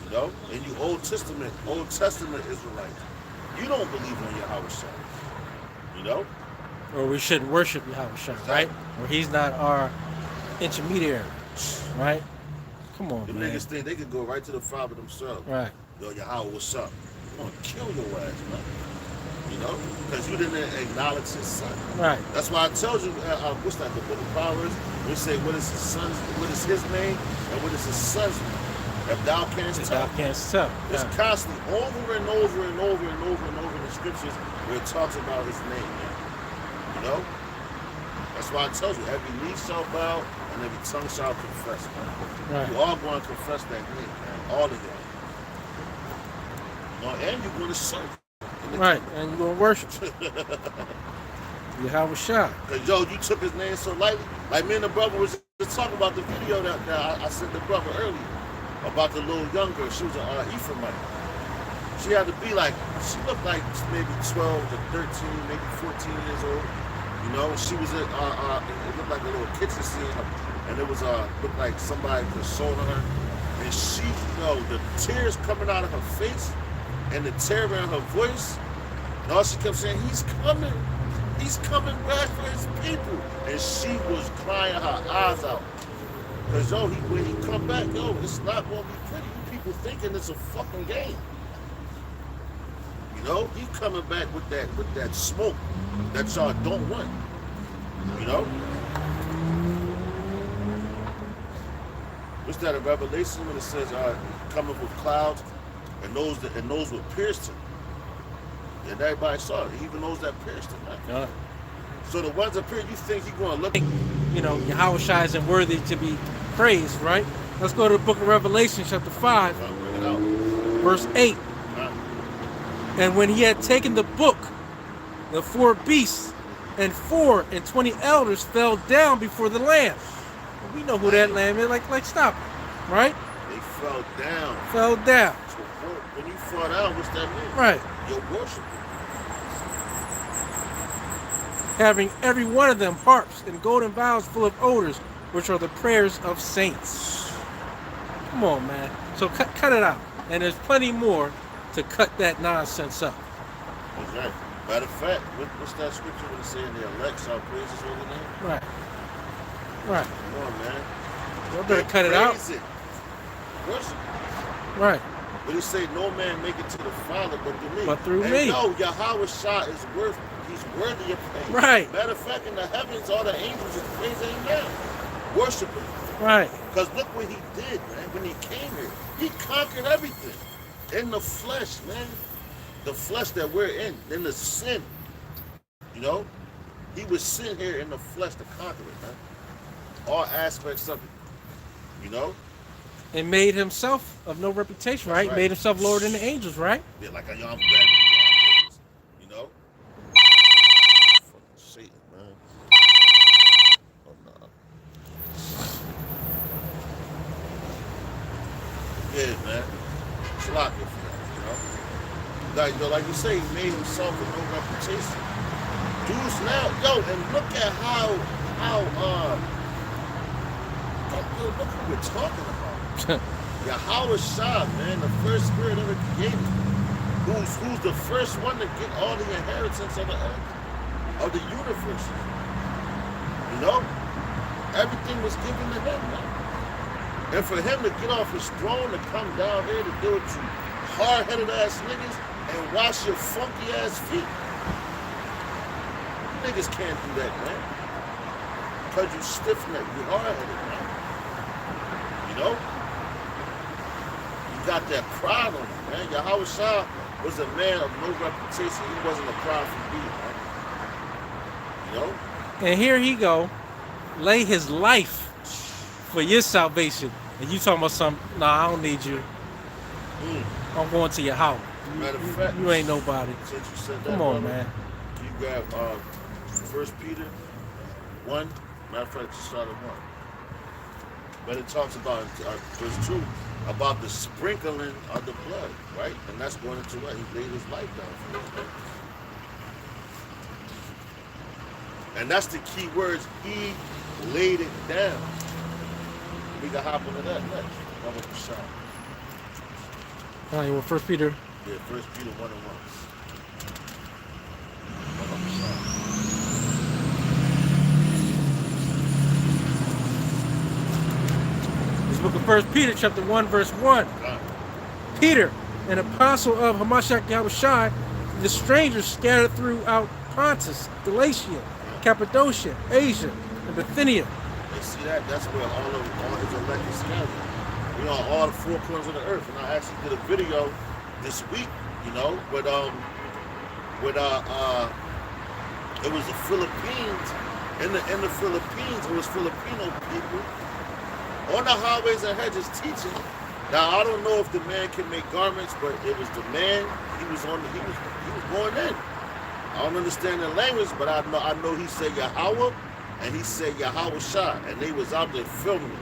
You know? And you Old Testament Israelites. You don't believe on Yahweh Shai. You know? Or we shouldn't worship Yahweh Shai, right? Or he's not our intermediary, right? Come on, The man. niggas think they could go right to the Father themselves. Right. Yo, Yahweh, what's up? gonna kill your ass, man. You know, because you didn't acknowledge his son. Right. That's why I told you, what's that? The book of Proverbs. We say, what is his name, and what is his son's name? If thou canst tell. Thou canst tell. It's Yeah. constantly over and over and over and over and over in the scriptures where it talks about his name, man. You know? That's why I told you, every knee shall bow and every tongue shall confess, man. Right. You all going to confess that name, man. All of you. No, and you're going to serve. Right. And you're going to worship. Yahweh Shai. Because, yo, you took his name so lightly. Like, me and the brother was just talking about the video that I sent the brother earlier about the little young girl. She was an Ephraimite. She had to be like, she looked like maybe 12 to 13, maybe 14 years old. You know, she was it looked like a little kitchen scene, and it was looked like somebody consoling her. And she, you know, the tears coming out of her face and the terror in her voice. And all she kept saying, he's coming back for his people. And she was crying her eyes out. Because, yo, when he come back, yo, it's not going to be pretty. You people thinking it's a fucking game. You know, he coming back with that smoke that y'all don't want. You know? What's that, a Revelation when it says coming with clouds and those what pierced him? And everybody saw it, even those that pierced him, right? Yeah. So the ones up here, you think he's going to look? You know, Yahweh Shai isn't worthy to be praised, right? Let's go to the book of Revelation, chapter 5, Bring it out. verse 8. Huh? And when he had taken the book, the 4 beasts and 4 and 20 elders fell down before the Lamb. We know who that Lamb is. Like stop it, right? They fell down. Fell down. So when you fall down, what's that mean? Right. You're worshiping. Having every one of them harps and golden vials full of odors, which are the prayers of saints. Come on, man. So cut it out. And there's plenty more to cut that nonsense up. Exactly. Matter of fact, what's that scripture when it saying the elect shall praise his holy name? Right. Right. Come on, man. You better cut it out. Praise it. Worship. Right. But he say, no man make it to the Father but through me. But through and me. No, Yahweh Shai is he's worthy of praise. Right. Matter of fact, in the heavens, all the angels is praising him now. Worship him. Right. Because look what he did, man, when he came here. He conquered everything. In the flesh, man. The flesh that we're in the sin. You know? He was sin here in the flesh to conquer it, man. All aspects of it. You know? And made himself of no reputation, right? Right. Made himself lower than the angels, right? Yeah, like I'm better than y'all niggas. You know? Fucking Satan, man. Oh, no. Yeah, man. It's a lot different, you know? Like you say, he made himself with no reputation. Dudes now, and look at how look who we're talking about. Yahweh Shai, man, the first spirit ever created. Who's the first one to get all the inheritance of the earth, of the universe. You know? Everything was given to him, man. And for him to get off his throne, to come down here to do it to hard-headed ass niggas and wash your funky ass feet. Niggas can't do that, man. Because you stiff-necked, you hard-headed, man. You know? You got that pride on you, man. Yahweh Shai was a man of no reputation. He wasn't a prideful being, man. You know? And here he go, lay his life for your salvation. And you talking about something, nah, I don't need you. I'm going to your house. Matter of fact, You ain't nobody. Since you said that, Come on, brother, man. Can you grab 1 Peter 1? Matter of fact, just start at 1. But it talks about, verse 2, about the sprinkling of the blood, right? And that's going into what? He laid his life down for us, man. And that's the key words. He laid it down. We can hop into that next. Another shot. You want 1 Peter? Yeah, 1 Peter 1 and 1. This book of 1 Peter, chapter 1, verse 1. Peter, an apostle of Hamashiach Yahushai, the strangers scattered throughout Pontus, Galatia, Cappadocia, Asia, and Bithynia. And see that? That's where all his elect is scattered. You know, all the four corners of the earth. And I actually did a video this week, you know, with it was the Philippines. In the Philippines, it was Filipino people on the highways and hedges teaching. Now I don't know if the man can make garments, but it was the man. He was going in. I don't understand the language, but I know he said Yahweh and he said Yahweh Shah, and they was out there filming.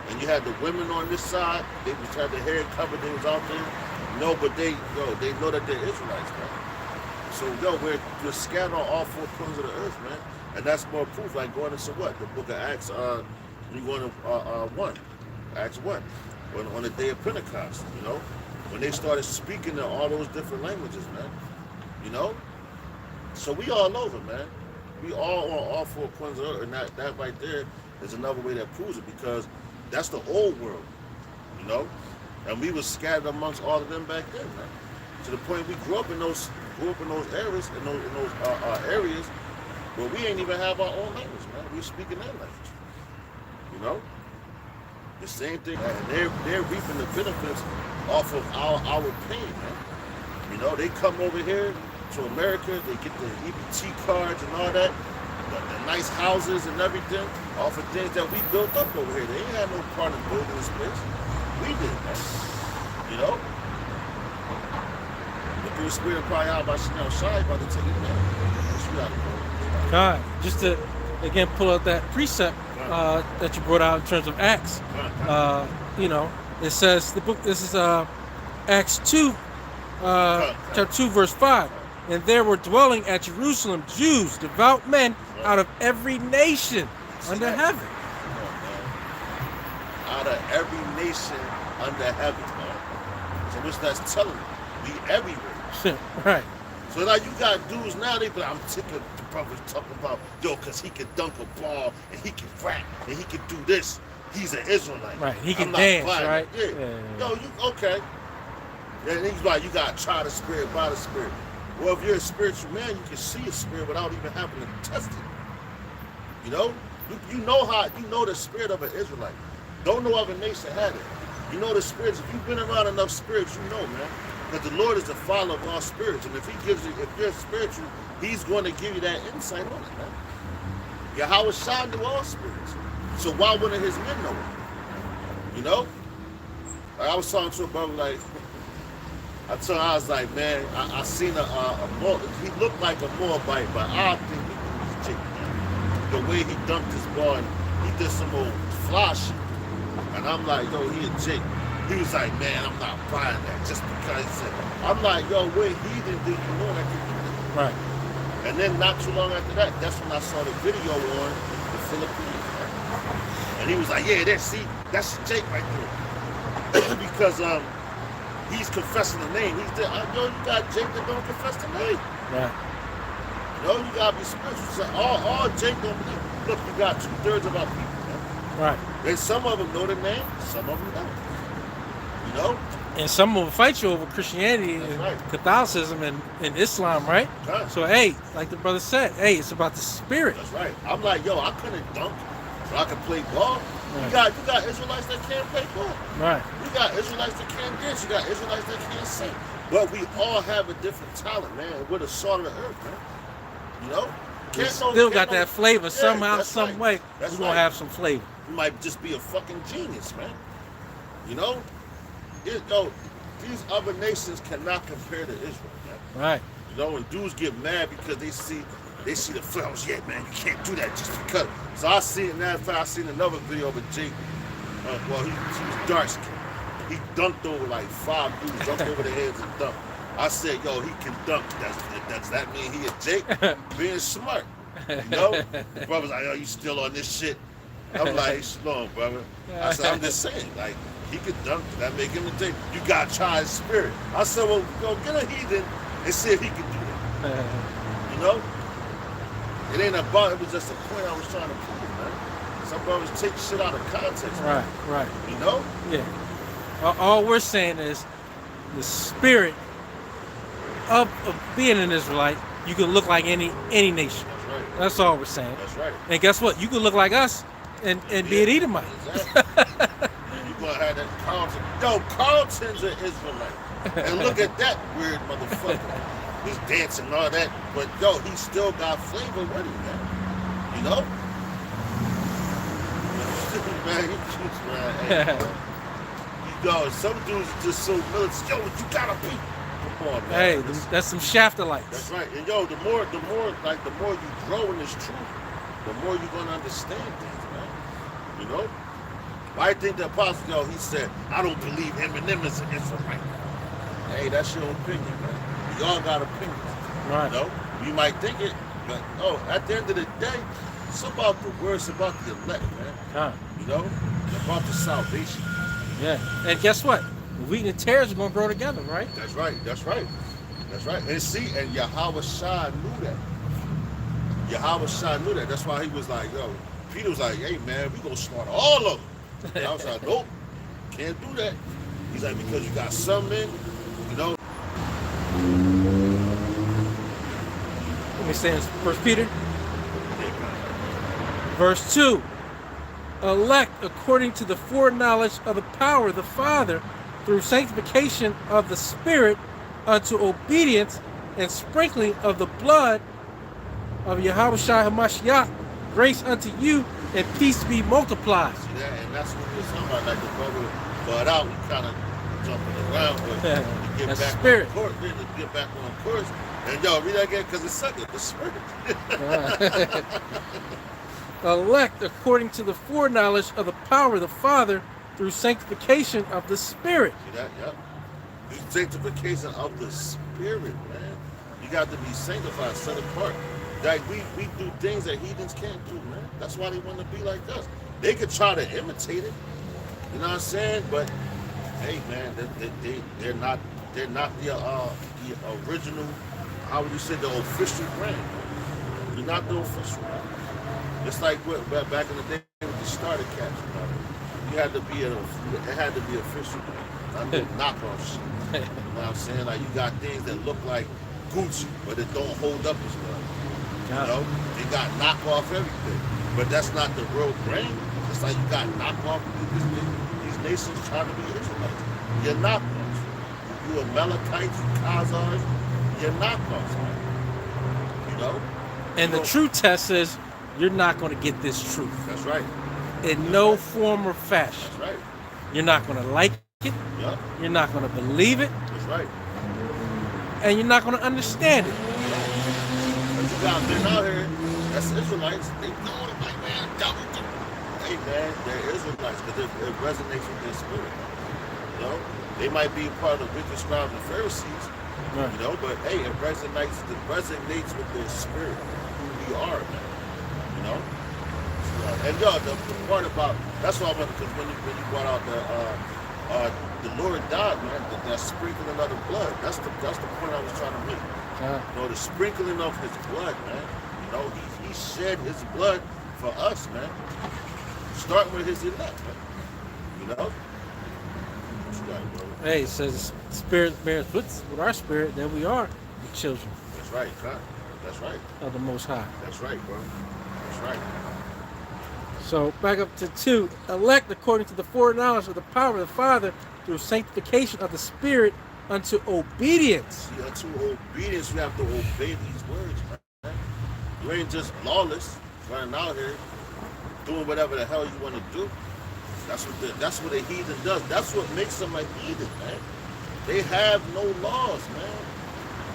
And you had the women on this side. They was had their hair covered. They was out there. No, but they know that they're Israelites, man. So we're scattered on all four corners of the earth, man. And that's more proof. Like going into what? The book of Acts. You going to 1, Acts 1, on the day of Pentecost. You know, when they started speaking in all those different languages, man. You know. So we all over, man. We all on all four corners of the earth, and that right there is another way that proves it, because that's the old world, you know. And we was scattered amongst all of them back then, man. To the point we grew up in those areas, areas where we ain't even have our own language, man. We speaking their language, you know. The same thing, and they're reaping the benefits off of our pain, man. You know, they come over here to America, they get the EBT cards and all that, the nice houses and everything, off of things that we built up over here. They ain't had no part in building this place. We did, man. You know? The through the spirit of probably out by Chanel Shai about to take it down. That's what we God, just to again pull out that precept that you brought out in terms of Acts. You know, it says the book. This is Acts 2, chapter 2, verse 5. And there were dwelling at Jerusalem Jews, devout men out of every nation under heaven. Out of every nation under heaven, man. So what's that telling you? We everywhere. Right. So now you got dudes now, they be like, I'm sick of the brothers talking about, because he can dunk a ball, and he can rap, and he can do this. He's an Israelite. Right, he can dance, right? Yeah. Yo, you, okay. And he's like, you got to try the spirit by the spirit. Well, if you're a spiritual man, you can see a spirit without even having to test it. You know? You know the spirit of an Israelite. Don't know other nation had it. You know the spirits. If you've been around enough spirits, you know, man. Because the Lord is the father of all spirits. And if he gives you, if you're spiritual, he's going to give you that insight on it, man. Yahweh Shah knew all spirits. So why wouldn't his men know it? You know? Like I was talking to a brother, like, I was like, man, I seen he looked like a Moabite, but I think he was Jake, man. The way he dunked his ball, and he did some old fly shit. And I'm like, yo, he a Jake. He was like, man, I'm not buying that just because he said, I'm like, yo, wait, he didn't think you know that could do that. Right. And then not too long after that, that's when I saw the video on the Philippines, man. And he was like, yeah, that's Jake right there. Because he's confessing the name. He's there. Yo, you got Jake that don't confess the name. Right. You know, you gotta be spiritual. So all Jake don't believe. Look, you got 2/3 of our people, man. Right. And some of them know the name, some of them don't. You know? And some will fight you over Christianity and right. Catholicism and Islam, right? Right. So, hey, like the brother said, hey, it's about the spirit. That's right. I'm like, yo, I couldn't dunk, but I can play ball. Right. You got Israelites that can't play ball. Right. You got Israelites that can't dance. You got Israelites that can't sing. But we all have a different talent, man. We're the salt of the earth, man. You know? Still got that flavor somehow, some way. We're going to have some flavor. You might just be a fucking genius, man. You know? These other nations cannot compare to Israel, man. Right. You know, and dudes get mad because they see the flowers. Yeah, man, you can't do that just because. So I see it now. I seen another video of a Jake. Well, he was dark skinned. He dunked over like 5 dudes, jumped over their heads and dunked. I said, yo, he can dunk. Does that mean he a Jake? Being smart. You know? The brother's like, oh, you still on this shit? I'm like, slow on, brother. I said, I'm just saying, like, he could dunk. That make him a Jake. You gotta try his spirit. I said, well, go get a heathen and see if he can do that. You know? It ain't about, it was just a point I was trying to prove, man. Some brothers take shit out of context. Right, man. right. You know? Yeah. All we're saying is the spirit of being an Israelite, you can look like any nation. That's right. That's all we're saying. That's right. And guess what? You can look like us and be an Edomite. Exactly. You're going to have that Carlton. Yo, Carlton's an Israelite. And look at that weird motherfucker. He's dancing and all that. But, yo, he still got flavor with him, man. You know? Man, hey, yo, some dudes just so militant. Yo, you got to be. Come on, man. Hey, that's some Shaftalites. That's right. And yo, the more you grow in this truth, the more you're gonna understand things, man. You know? Why I think the apostle, yo, he said, I don't believe Eminem is an Israelite. Hey, that's your opinion, man. We all got opinions. Right. You know? You might think it, but at the end of the day, it's about the words, about the elect, man. Huh. You know? It's about the salvation. Yeah. And guess what? The wheat and tares are gonna grow together, right? That's right. That's right. That's right. And see, and Yahweh Shah knew that. Yahweh Shah knew that. That's why he was like, yo, Peter was like, hey man, we gonna slaughter all of them. And I was like, nope, can't do that. He's like, because you got some men, you know. Let me say in 1 Peter, verse 2. Elect according to the foreknowledge of the power of the Father through sanctification of the Spirit unto obedience and sprinkling of the blood of Yahweh Shai HaMashiach, grace unto you and peace be multiplied. See that? And that's what we were talking about. Like the brother got out, we kind of jumping around, but to get That's back spirit. on course, to get back on course. And yo, read that again, because it's second, the Spirit. Elect according to the foreknowledge of the power of the Father through sanctification of the Spirit. See that? Yep. The sanctification of the Spirit, man. You got to be sanctified, set apart. Like we do things that heathens can't do, man. That's why they want to be like us. They could try to imitate it, you know what I'm saying? But hey, man, they're not the original. How would you say, the official brand? You're not the official brand. It's like back in the day with the starter caps, you know. You had to be it had to be official, not no knockoff shit. You know what I'm saying? Like you got things that look like Gucci, but it don't hold up as well. You know, they got knockoff everything, but that's not the real brand. It's like you got knockoff. These nations trying to be Israelites. You're knockoffs. You Amalekites, you Khazars, you're knockoffs, man. You know. And the true test is you're not going to get this truth. That's right. In no form or fashion. That's right. You're not going to like it. Yep. You're not going to believe it. That's right. And you're not going to understand it. But you got men out here, that's Israelites, they know it like, man, double. Hey, man, they're Israelites because it resonates with their spirit. You know? They might be a part of the wicked scribes and Pharisees, Right. you know, but hey, it resonates with their spirit, who we are, man. You know? And yo, the part about, that's why I went, because when you brought out the Lord died, man, that sprinkling of the blood, that's the point I was trying to make. You know, the sprinkling of his blood, man. You know, he shed his blood for us, man. Starting with his elect, man. You know? What you got, brother? Hey, it says spirit bears with our spirit that we are the children That's right, son. That's right. of the Most High. That's right, bro. That's right. So back up to 2. Elect according to the foreknowledge of the power of the Father through sanctification of the Spirit unto obedience. See, unto obedience, you have to obey these words, man. You ain't just lawless, running out here, doing whatever the hell you want to do. That's what the heathen does. That's what makes them a heathen, man. They have no laws, man.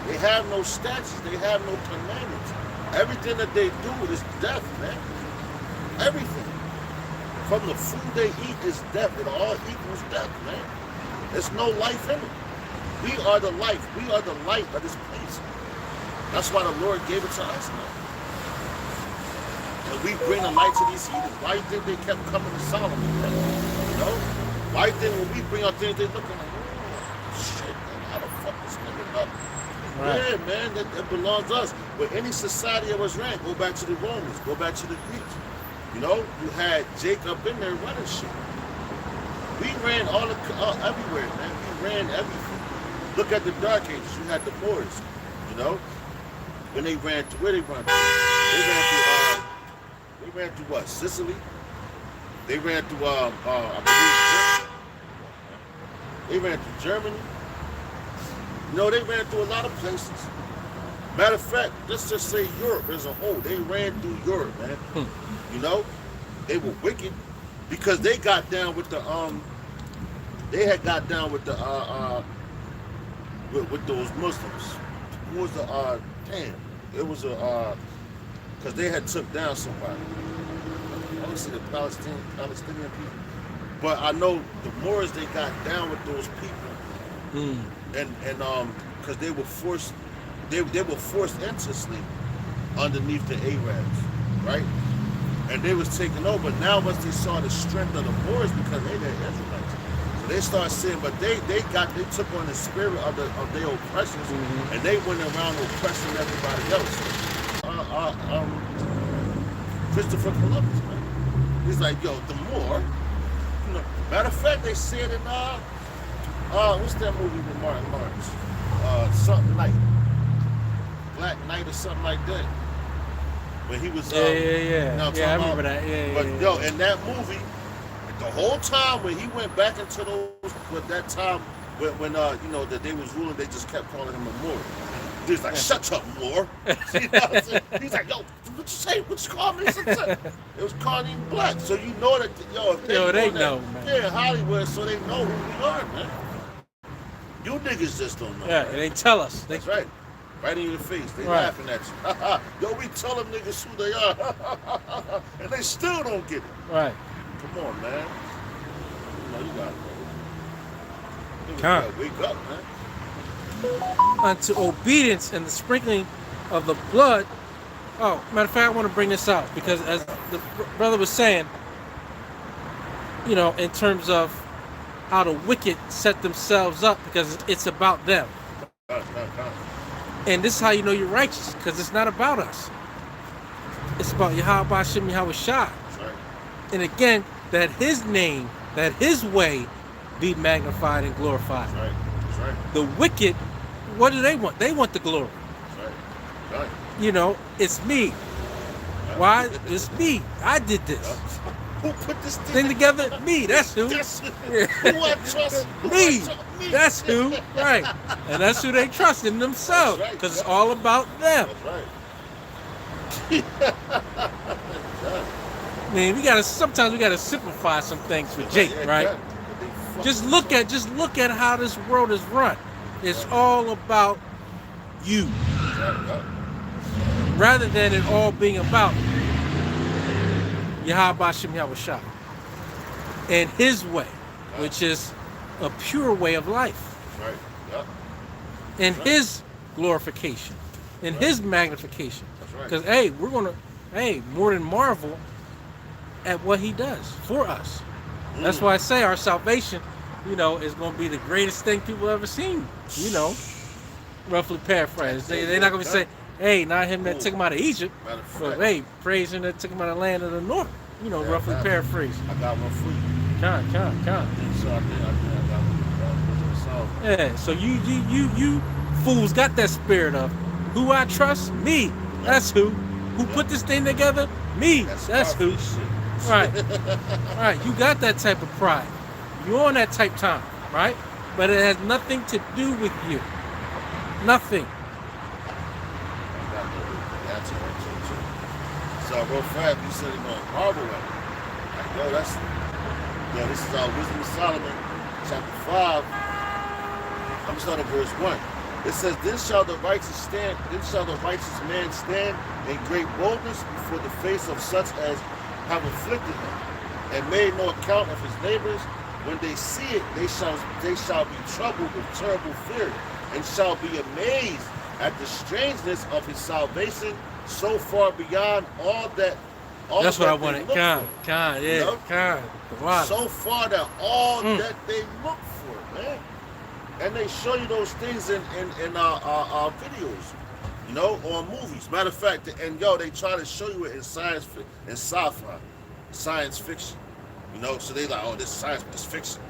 They have no statutes. They have no commandments. Everything that they do is death, man. Everything. From the food they eat is death. It all equals death, man. There's no life in it. We are the life. We are the light of this place. That's why the Lord gave it to us, man. And we bring the light to these heathens. Why do you think they kept coming to Solomon, man? You know? Why do you think when we bring out things, they looking like, oh, shit, man, how the fuck this nigga up? Right. Yeah, man, that belongs to us. But any society that was ran, go back to the Romans, go back to the Greeks. You know, you had Jacob in there running shit. We ran everywhere, man. We ran everything. Look at the Dark Ages. You had the Moors, you know, when they ran to where they ran to? They ran through what? Sicily. They ran through I believe they ran through Germany. You know, they ran through a lot of places. Matter of fact, let's just say Europe as a whole. They ran through Europe, man. You know, they were wicked because they got down with the they had got down with the with those Muslims. What was the damn? It was a because they had took down somebody. I don't see the Palestinian people, but I know the Moors, they got down with those people, and because they were forced. They were forced into slavery underneath the Arabs, right? And they was taking over. Now once they saw the strength of the Moors, because they were Israelites, so they started seeing. But they took on the spirit of their oppressors, and they went around oppressing everybody else. Christopher Columbus, man. He's like, yo, the Moor. You know, matter of fact, they said in what's that movie with Martin Lawrence? Something like Black Knight or something like that. When he was Yeah. You know I remember that. But yo, in that movie, the whole time when he went back into those, with that time when you know that they was ruling, they just kept calling him a Moor. He was like, "Shut up, Moor." You know what I'm saying? He's like, "Yo, what you say? What you call me?" It was calling him black, so you know that if they know, man. Yeah, Hollywood, so they know who we are, man. You niggas just don't know. Yeah, man. they tell us. That's right. Right in your face. They Right. laughing at you. Yo, we tell them niggas who they are. And they still don't get it. Right. Come on, man. You know, you got it. Come. Wake up, man. Unto obedience and the sprinkling of the blood. Oh, matter of fact, I want to bring this out because as the brother was saying, you know, in terms of how the wicked set themselves up because it's about them. And this is how you know you're righteous, because it's not about us. It's about Yahweh Hashem Yahweh Shai. Right. And again, that his name, that his way be magnified and glorified. That's right. That's right. The wicked, what do they want? They want the glory. That's right. Right. You know, it's me. Why? It's me. I did this. Who put this Thing together? Me. That's who. That's who I trust. Me. That's who. Right. And that's who they trust in themselves. That's right. Because it's all about them. That's right. Man, sometimes we gotta simplify some things for Jake, right? Just look at how this world is run. It's all about you. Rather than it all being about Yahweh Hashem Yahweh Shai and his way, which is a pure way of life. Right. Yep. And his glorification and his magnification. That's right. Because we're gonna more than marvel at what he does for us. That's why I say our salvation, you know, is gonna be the greatest thing people ever seen. You know, roughly paraphrased. They're not gonna say, hey, not him that took him out of Egypt, but hey, praise him that took him out of the land of the north. You know, roughly paraphrased. I got one for you. Con. So I think I got one. Yeah, so you fools got that spirit of who I trust? Me. That's who. Who put this thing together? Me. That's who. Right. Right. You got that type of pride. You're on that type time, right? But it has nothing to do with you. Nothing. So real fast, you said you're gonna marvel at it. Like, this is our Wisdom of Solomon, chapter 5. I'm gonna start at verse 1. It says, Then shall the righteous man stand in great boldness before the face of such as have afflicted him, and made no account of his neighbors. When they see it, they shall be troubled with terrible fear, and shall be amazed at the strangeness of his salvation, so far beyond all that. That's what I wanted. Con. So far that all that they look for, man. And they show you those things in our videos, you know, or movies. Matter of fact, and they try to show you it in sci-fi, science fiction. You know, so they like, oh, this science, this fiction.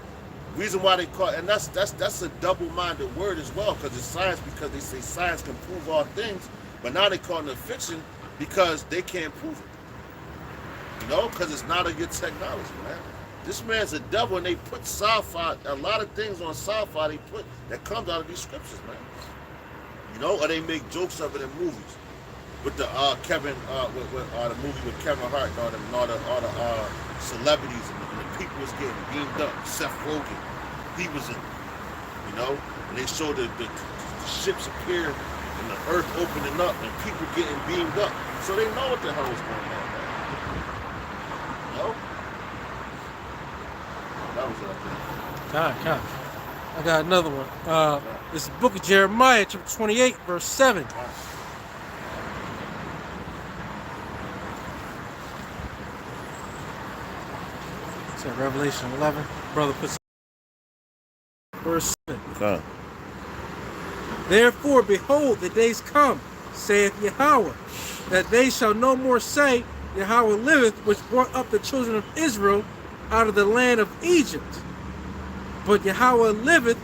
Reason why they call, and that's a double-minded word as well, because it's science, because they say science can prove all things, but now they call it fiction because they can't prove it. You know, because it's not of your technology, man. This man's a devil, and they put sci-fi, a lot of things on sci-fi they put that comes out of these scriptures, man. You know, or they make jokes of it in movies. With the Kevin, the movie with Kevin Hart and all the celebrities and the people was getting beamed up. Seth Rogen, he was in, you know, and they showed the ships appear and the earth opening up and people getting beamed up. So they know what the hell is going on, man. You know? That was it. God. I got another one. It's the book of Jeremiah, chapter 28, verse 7. It's at Revelation 11. Brother puts verse 7. Okay. Therefore, behold, the days come, saith Yahweh, that they shall no more say, Yahweh liveth, which brought up the children of Israel out of the land of Egypt. But Yahweh liveth,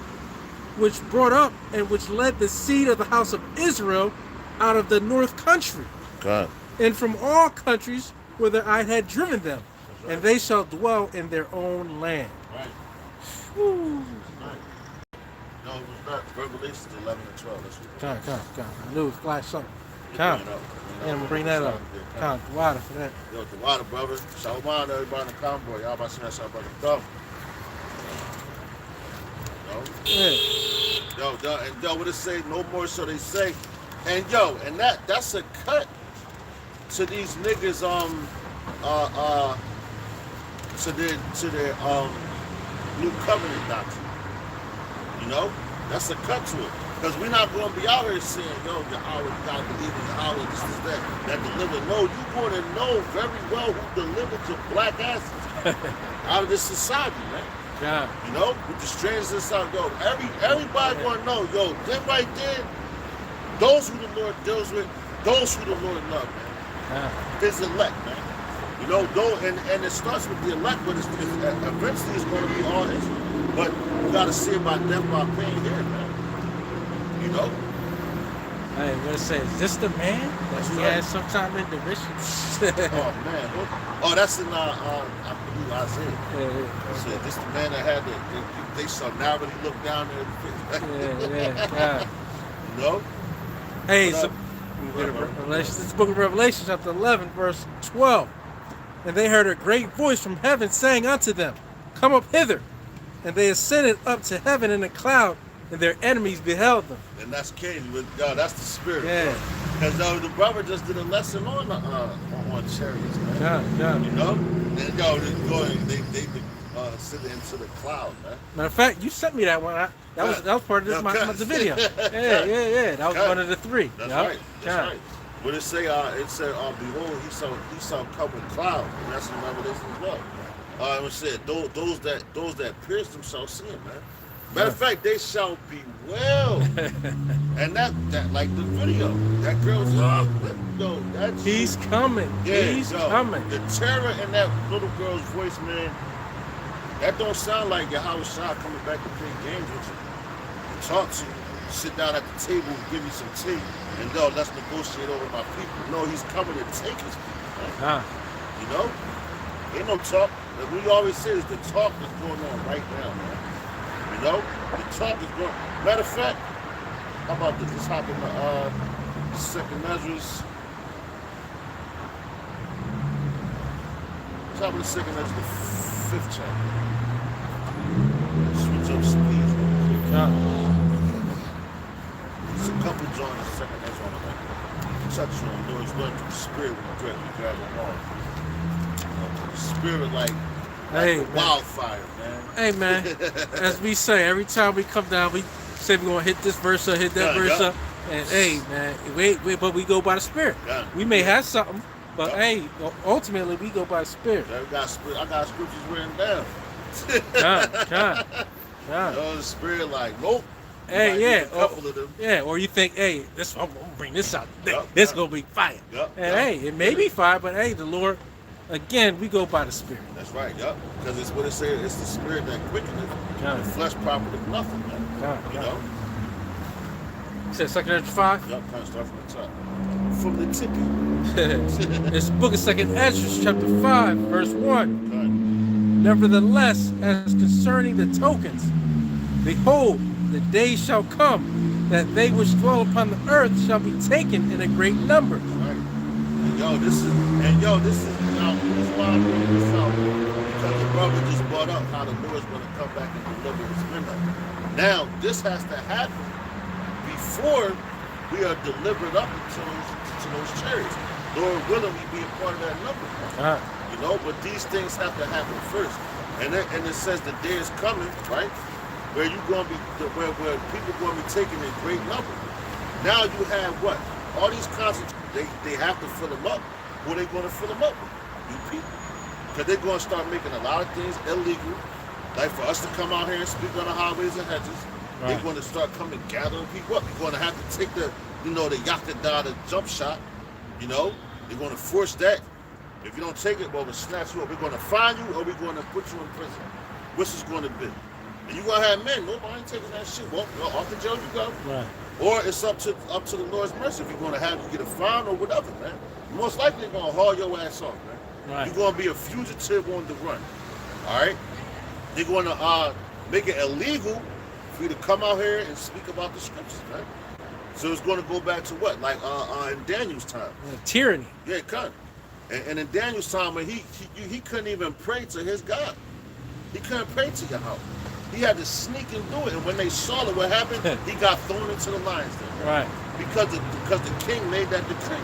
which brought up and which led the seed of the house of Israel out of the north country, Okay. and from all countries whither I had driven them, and they shall dwell in their own land. Right. Woo. Right. No, it was not. Revelations 11 and 12. That's what God. I knew it was flash something. Bring Count. it up. Yeah, I'm gonna bring that up. Count the water for that. Yo, the water, brother. Shalom, everybody in the convoy. Y'all about to see that shot, brother. Go. Yeah. Yo, what it say? No more shall they say. And yo, and that's a cut to these niggas to their new covenant doctrine. You know? That's a cut to it. Because we're not going to be out here saying, yo, Yahweh, you got to believe in Yahweh, this is that delivered. No, you're going to know very well who delivered your black asses out of this society, man. God. You know, with the strangers inside, yo, everybody going to know, yo, them right there, those who the Lord deals with, those who the Lord loves, man. His elect, man. You know, and it starts with the elect, but eventually it's going to be all his. But you got to see it by death, by pain here, man. You know? Hey, what it say? Is this the man that That's we right. had sometime in the mission? Oh, man. Oh, that's in, I believe Isaiah. Yeah. It said, this the man that had they shall narrowly look down there. Yeah, God. You know? Hey, What so up? Revelation, this is the book of Revelation, chapter 11, verse 12. And they heard a great voice from heaven saying unto them, Come up hither. And they ascended up to heaven in a cloud, and their enemies beheld them. And that's Katie. Yo, that's the spirit. Yeah. Because the brother just did a lesson on chariots, man. God. You know? And yo, they ascended into the cloud, man. Matter of fact, you sent me that one. That was part of this the video. Yeah. That was one of the three. That's Yup. right. That's right. What it say? It said, behold, he saw covered cloud, and that's in Revelation as well. It said those that pierced themselves see him, man. Matter of fact, they shall be well. And that like the video, that girl's yo, that's He's coming. He's coming. The terror in that little girl's voice, man. That don't sound like Yahweh Shah coming back to play games with you, talk to you, sit down at the table, give you some tea, and yo, let's negotiate over my people. No, he's coming to take his people, man. You know? Ain't no talk. Like we always say is the talk is going on right now, man. You know? The talk is going. Matter of fact, how about this? Let's hop in the second Ezra's. Let's hop in the second Ezra's, the 5th chapter. Switch up speeds real quick. There's a couple joints in second Ezra on the touch on. Lord's word to the spirit when you grab them on. The spirit like Hey, a wildfire, man. Hey, man. As we say, every time we come down, we say we're going to hit this verse up, hit that verse up. And hey, man, but we go by the Spirit. We may have something, but hey, ultimately we go by the Spirit. I got scriptures written down. God. The Spirit like, nope. Hey, yeah. A couple of them. Yeah, or you think, hey, I'm going to bring this out. This going to be fire. And hey, it may be fire, but hey, the Lord, again, we go by the Spirit. That's right, yup. Because it's what it says, it's the Spirit that quickeneth God. The flesh profited nothing, man. God, You God. know? You said 2nd Ezra 5? Yup, kind of start from the top. From the tippy. This book of 2nd Ezra, chapter 5, verse 1. God. Nevertheless, as concerning the tokens, behold, the day shall come that they which dwell upon the earth shall be taken in a great number. Right. And this is now this is why I'm bringing this out. Because the brother just brought up how the Lord's gonna come back and deliver his men. Now, this has to happen before we are delivered up to those chariots. Lord willing, we be a part of that number. Ah, You know, but these things have to happen first. And it says the day is coming, right? Where you gonna be where people gonna be taken in great number. Now you have what? All these concentrations, they have to fill them up. Who are they gonna fill them up with? You people. Because they're gonna start making a lot of things illegal. Like for us to come out here and speak on the highways and hedges. Right. They're gonna start coming gathering people up. You're gonna have to take the Yakada, the jump shot, you know? They're gonna force that. If you don't take it, well, we'll snatch you up. We're going to find you or we're going to put you in prison. Which is going to be? And you're going to have men. Nobody ain't taking that shit. Well, off the jail you go. right. Or it's up to the Lord's mercy if you're going to have you get a fine or whatever, man. Most likely they're going to haul your ass off, man. Right. You're going to be a fugitive on the run. All right? They're going to make it illegal for you to come out here and speak about the scriptures, man. So it's going to go back to what? Like in Daniel's time. Tyranny. Yeah, it can. And in Daniel's time, when he couldn't even pray to his God. He couldn't pray to Yahweh. He had to sneak and do it. And when they saw it, what happened? He got thrown into the lion's den. Right. Because the king made that decree.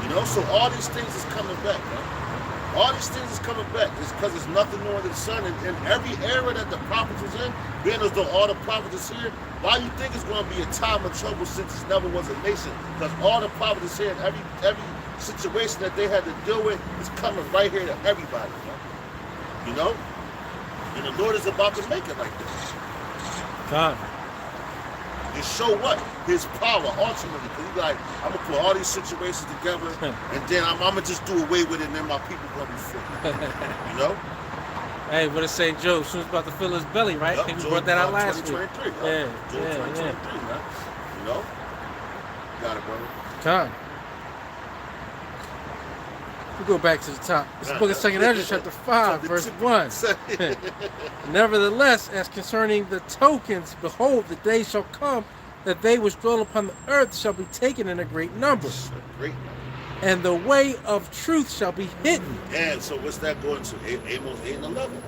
You know, so all these things is coming back, man. All these things is coming back. It's because there's nothing new under the sun. And in every era that the prophet was in, being as though all the prophets is here, why you think it's going to be a time of trouble since it never was a nation? Because all the prophets is here, and every situation that they had to deal with is coming right here to everybody, man. You know? And the Lord is about to make it like this. God. To show what? His power, ultimately. Because he's like, I'm going to put all these situations together, and then I'm going to just do away with it, and then my people going to be free. You know? Hey, what is St. Joe? Soon about to fill his belly, right? Yep, I think we Job, brought that out last week. 2023. Yeah, Job yeah, 2023, yeah. man. You know? Got it, brother. God. We go back to the top. It's the book of 2nd Ezra, chapter 5, verse 1. Nevertheless, as concerning the tokens, behold, the day shall come that they which dwell upon the earth shall be taken in a great number, Great. and the way of truth shall be hidden. And so what's that going to? Amos 8 and 11.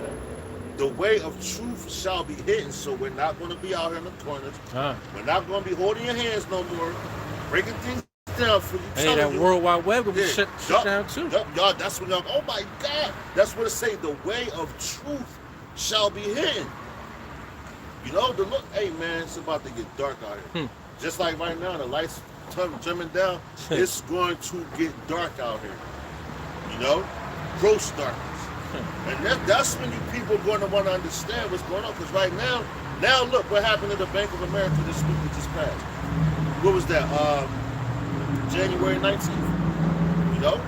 The way of truth shall be hidden, so we're not going to be out here in the corners. We're not going to be holding your hands no more, breaking things down for you. Hey, that World Wide Web will be shut down too. Y'all, that's what y'all, oh my God. That's what it say. The way of truth shall be hidden. You know, the look, hey man, it's about to get dark out here. Just like right now, the lights trimming down, it's going to get dark out here. You know? Gross darkness. And that's when you people are going to want to understand what's going on. Because right now look what happened to the Bank of America this week that just passed. What was that? January 19th. You know?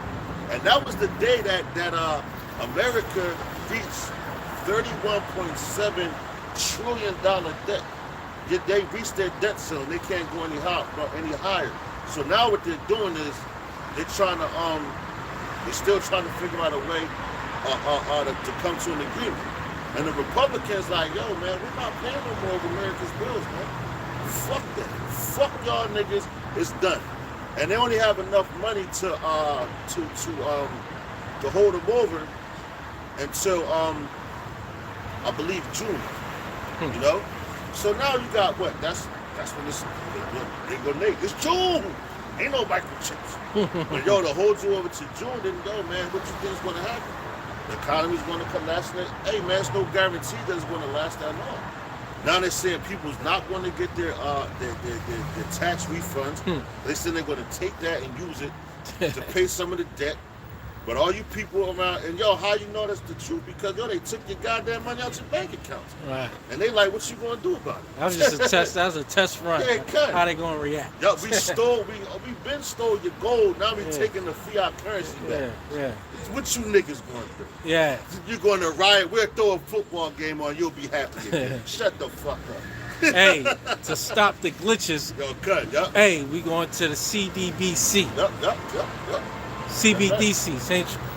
And that was the day that America reached $31.7 trillion debt. Yet they reached their debt ceiling. They can't go any higher. So now what they're doing is they're trying to they're still trying to figure out a way to come to an agreement. And the Republicans like, yo man, we're not paying no more of America's bills, man. Fuck that. Fuck y'all niggas. It's done. And they only have enough money to hold them over until I believe June. You know? So now you got what? That's when they go naked. It's June! Ain't no microchips. But yo, to hold you over to June, then yo, man, what you think is gonna happen? The economy's gonna come last. Hey man, it's no guarantee that it's gonna last that long. Now they're saying people's not gonna get their tax refunds. They said they're gonna take that and use it to pay some of the debt. But all you people around, and yo, how you know that's the truth? Because yo, they took your goddamn money out your bank accounts. Right. And they like, what you gonna do about it? That was just a test. That was a test run. Yeah, it cut. How they gonna react? Yo, we been stole your gold. Now we taking the fiat currency back. Yeah. What you niggas gonna do? Yeah. You're gonna riot. We'll throw a football game on. You'll be happy again. Shut the fuck up. Hey, to stop the glitches. Yo, cut. Yup. Hey, we going to the CDBC. Yup. CBDC,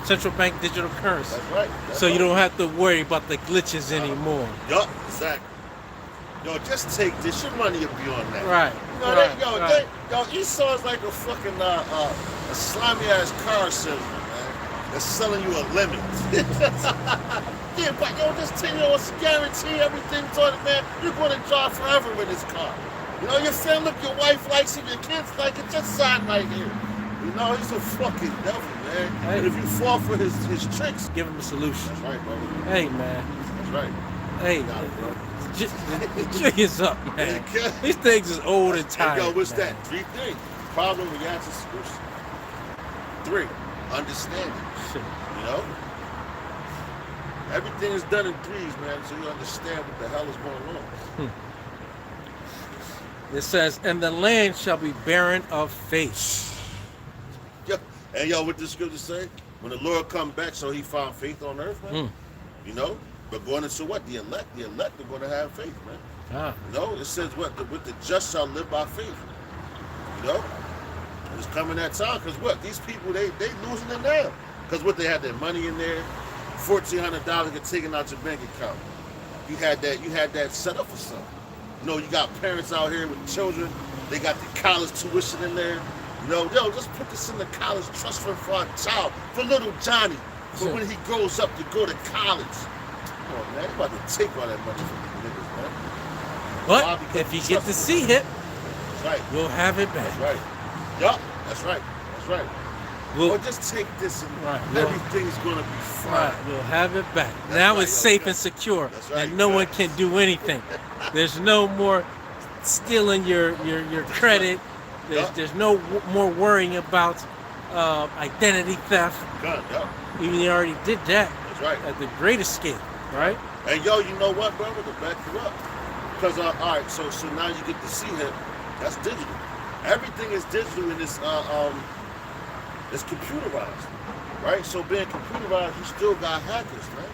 Central Bank Digital Currency. That's right. That's So you right. don't have to worry about the glitches anymore. Yup, exactly. Yo, just take this. Your money will be on that. Right. You know, Right. Esau's like a fucking a slimy ass car salesman, man. That's selling you a lemon. Yeah, but yo, just tell you, it's guarantee everything's on it, man. You're gonna drive forever in this car. You know, your friend, look, your wife likes it, your kids like it, just sign right here. You know, he's a fucking devil, man. Hey. And if you fall for his tricks, Give them a solution. that's right, brother. Hey, man. That's right. Hey, You got it, bro. the jig is up, man. Yeah. These things is old and And tired. yo, what's man. that? 3 things. Problem, reaction, solution. 3, understanding. Shit. You know? Everything is done in 3s, man, so you understand what the hell is going on. It says, and the land shall be barren of faith. Yeah. And yo, what the scripture say? When the Lord come back, so he found faith on earth, man. You know? But going into what? The elect are going to have faith, man. Ah, You know? It says what? With the just shall live by faith. You know? And it's coming that time, because what? These people, they losing it now. Because what, they had their money in there, $1,400 get taken out your bank account. You had that set up for something. You know, you got parents out here with children, they got the college tuition in there. You know, yo, just put this in the college trust fund for our child, for little Johnny, for when he grows up to go to college. Come on, man, they about to take all that money from you niggas, man. Why? but Because if you you get the trust C hit, That's right. you'll have it That's back. right. Yup, that's right. That's right. We'll, Or just take this and Right, well- everything's gonna be fine. right, we'll have it back. That's Now right, it's yo, safe yeah. and secure, That's right, and no yeah. one can do anything. There's no more stealing your credit. Yeah. There's no more worrying about identity theft. Gun, yup. Even you already did that That's right. at the greatest scale, right? And yo, you know what, brother? To back you up. Because all right, so now you get to see him. That's digital. Everything is digital in this it's computerized. Right? So being computerized, you still got hackers, man.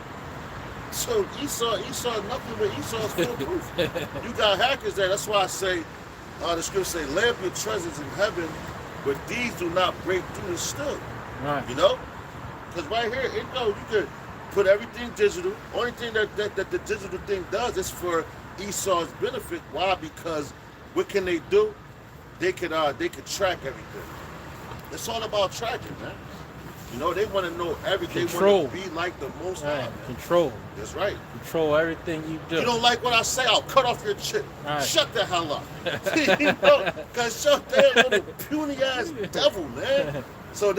So Esau nothing but Esau's foolproof. You got hackers there. That's why I say the scripture say, lay up your treasures in heaven, but these do not break through the steel. Right. You know? Because right here, you could put everything digital. Only thing that the digital thing does is for Esau's benefit. Why? Because what can they do? They could track everything. It's all about tracking, man. You know, they want to know everything. They Control. want to be like the most high, Right. man. Control. That's right. Control everything you do. You don't like what I say, I'll cut off your chip. Right. Shut the hell up. You know? Because they're a little puny ass devil, man. So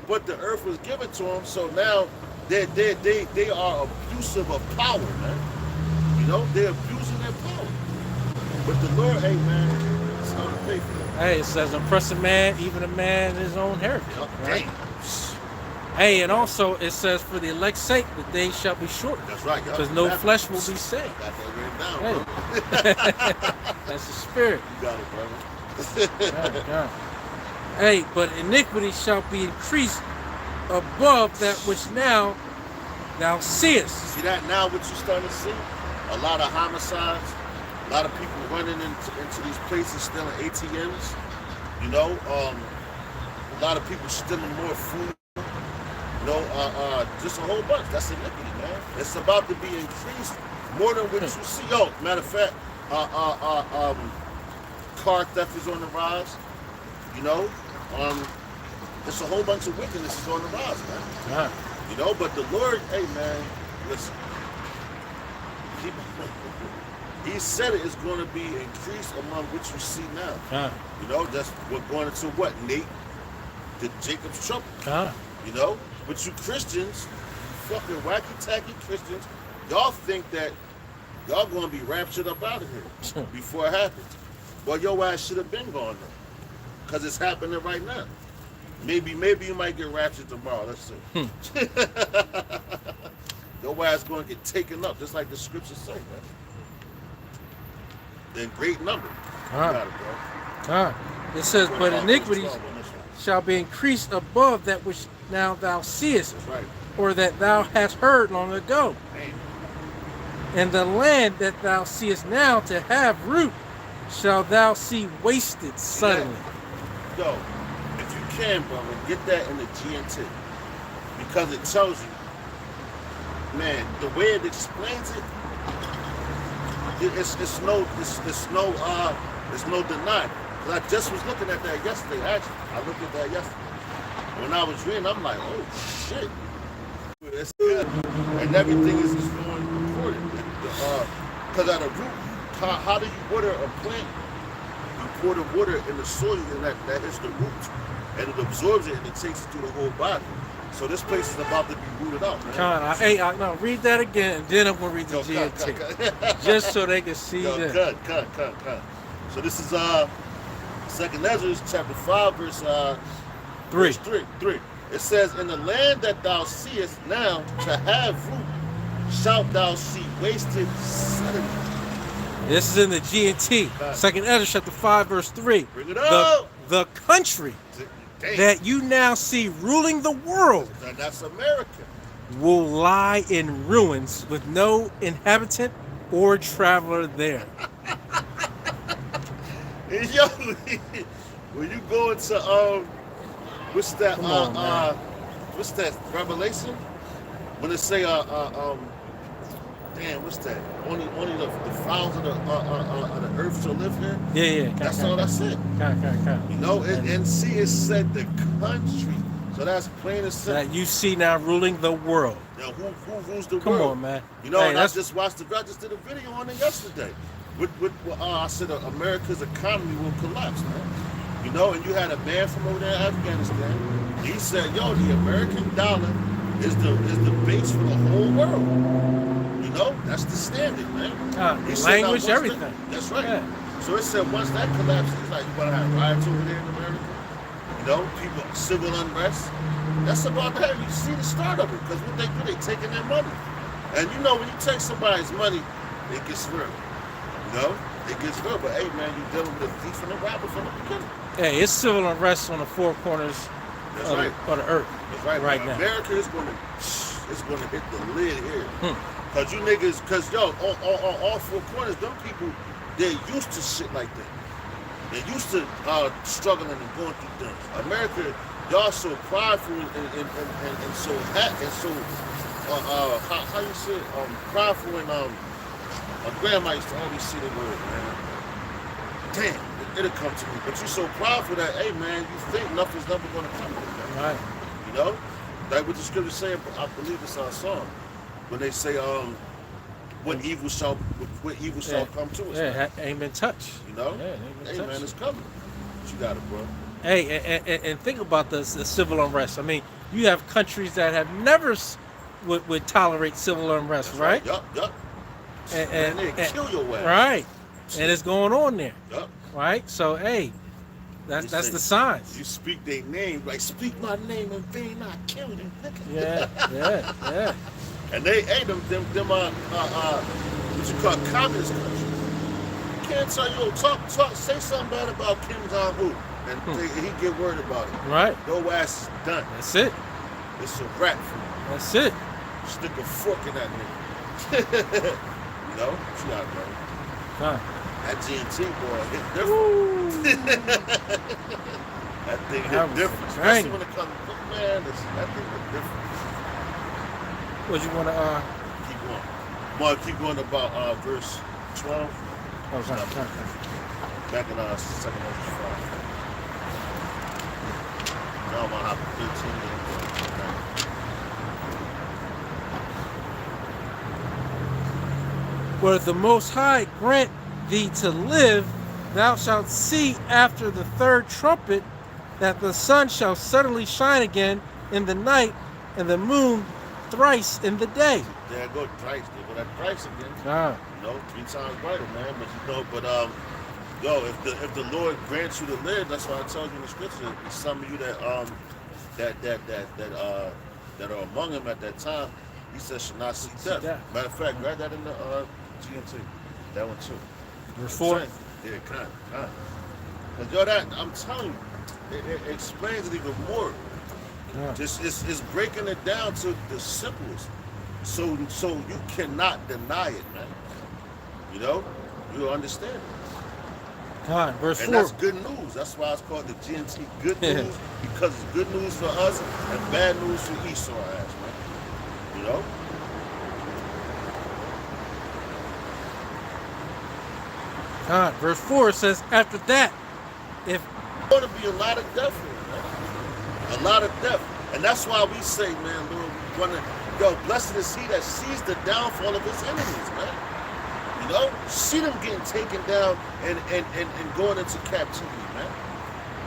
but the earth was given to them, so now they are abusive of power, man. You know, they're abusing their power. But the Lord, hey man, it's how to pay for it. Hey, it says oppress a man, even a man in his own heritage. Right? Damn. Hey, and also it says for the elect's sake, the days shall be short. That's right, y'all. Because no Got flesh will be saved. that written down, Hey. bro. That's the spirit. You got it, brother. Right, right. Hey, but iniquity shall be increased above that which now thou seest. See that now? What you starting to see? A lot of homicides, a lot of people running into these places stealing ATMs. You know, a lot of people stealing more food. You know, just a whole bunch. That's iniquity, man. It's about to be increased more than what you see. Yo, matter of fact, car theft is on the rise. You know, there's a whole bunch of wickedness is on the rise, man. Right. You know, but the Lord, hey man, listen. He said it is going to be increased among what you see now. Right. You know, that's we're going into what, Nate? The Jacob's trouble. Right. You know? But you Christians, fucking wacky-tacky Christians, y'all think that y'all going to be raptured up out of here before it happens. Well, your ass should have been gone there. Because it's happening right now. Maybe you might get raptured tomorrow. Let's see. Your ass going to get taken up, just like the scriptures say, man. In great number. You got it, bro. It says, but iniquities shall be increased above that which now thou seest, Right. or that thou hast heard long ago. Man. And the land that thou seest now to have root, shall thou see wasted suddenly. Yo, if you can, brother, get that in the GNT. Because it tells you, man, the way it explains it, it's no denying. I just was looking at that yesterday, actually. I looked at that yesterday. When I was reading, I'm like, oh shit. It's good. And everything is just going recorded. Because at a root, how do you water a plant? You pour the water in the soil and that hits the roots. And it absorbs it and it takes it through the whole body. So this place is about to be rooted out, man. No, read that again, and then I'm going to read the GNT. Just so they can see that. Cut. So this is 2nd Ezra chapter 5, verse 3. 3. It says, in the land that thou seest now to have root, shalt thou see wasted suddenly. This is in the GNT. 2nd Ezra chapter 5, verse 3. Bring it up. The country that you now see ruling the world And that's America. will lie in ruins with no inhabitant or traveler there. Yo, when you go into what's that? What's that? Revelation? When they say damn, what's that? Only the fowls of the earth shall live here. Yeah. That's all. That's it. You know, and see, it said the country. So that's plain and simple. That you see now ruling the world. Now, who rules the Come world? on, man. You know, Hey, and I that's- just did a video on it yesterday. I said America's economy will collapse, man. You know, and you had a man from over there in Afghanistan. He said, yo, the American dollar is the base for the whole world. You know, that's the standard, man. He said, Language, now, everything. That's right. Yeah. So it said once that collapses, he's like, you want to have riots over there in America? You know, people, civil unrest. That's about to happen. You see the start of it, because what they do, they taking their money. And you know, when you take somebody's money, it gets real. You know, it gets real. But hey, man, you're dealing with a thief and a robber from the beginning. Hey, it's civil unrest on the four corners That's of, right. of the earth. That's right. Right man. now. America is going to hit the lid here. Because you niggas, because yo, on all four corners, them people, they're used to shit like that. They're used to struggling and going through things. America, y'all so prideful and so how you say prideful and my grandma used to always say the word, man. Damn, it'll come to me. But you're so prideful that, hey man, you think nothing's never gonna come to you, man. Right. You know? Like what the scripture saying, I believe it's our song. When they say what evil shall come to us. Yeah, Man. ain't been touched. You know? Yeah, ain't been Hey touched. man, it's coming. But you got it, bro. Hey, and think about the civil unrest. I mean, you have countries that have never would tolerate civil unrest, That's right? Yup. And they kill your ass. right, and it's going on there, Yup. right? So hey, that's say- the signs. You speak their name, like speak my name in vain, I kill them. Yeah. And they them what you call communist countries. You can't tell you talk, say something bad about Kim Jong-un and he get worried about it. Right. Your ass is done. That's it. It's a wrap for you. That's it. Stick a fork in that nigga. You know? What you got, bro? Huh. That GNT boy hit different. That thing That hit was different. banging. Especially when it comes to man, that thing hit different. What you want to Keep going. Want to keep going about verse 12? Oh, sorry. Back in 2nd Ezra 5. Now I'm gonna hop to 13. Where the Most High grant thee to live, thou shalt see after the third trumpet that the sun shall suddenly shine again in the night, and the moon thrice in the day. There I go, thrice. There go that thrice again. Ah. You know, 3 times brighter, man. But you know, Yo, if the Lord grants you to live, that's why I told you in the scripture. Some of you that that are among him at that time, he said should not see death. Matter of fact, grab that in the GMT. That one too. Verse 4. Yeah, kind. Cause yo, that I'm telling you, it explains it even more. Yeah. Just it's breaking it down to the simplest. So you cannot deny it, man. You know, you understand it. Verse And 4. that's good news. That's why it's called the GNT good news, because it's good news for us and bad news for Esau ass, man. You know? Verse 4 says, after that, if There's going to be a lot of death here, man. A lot of death. And that's why we say, man, Lord, we want to, blessed is he that sees the downfall of his enemies, man. You know? See them getting taken down and going into captivity, man.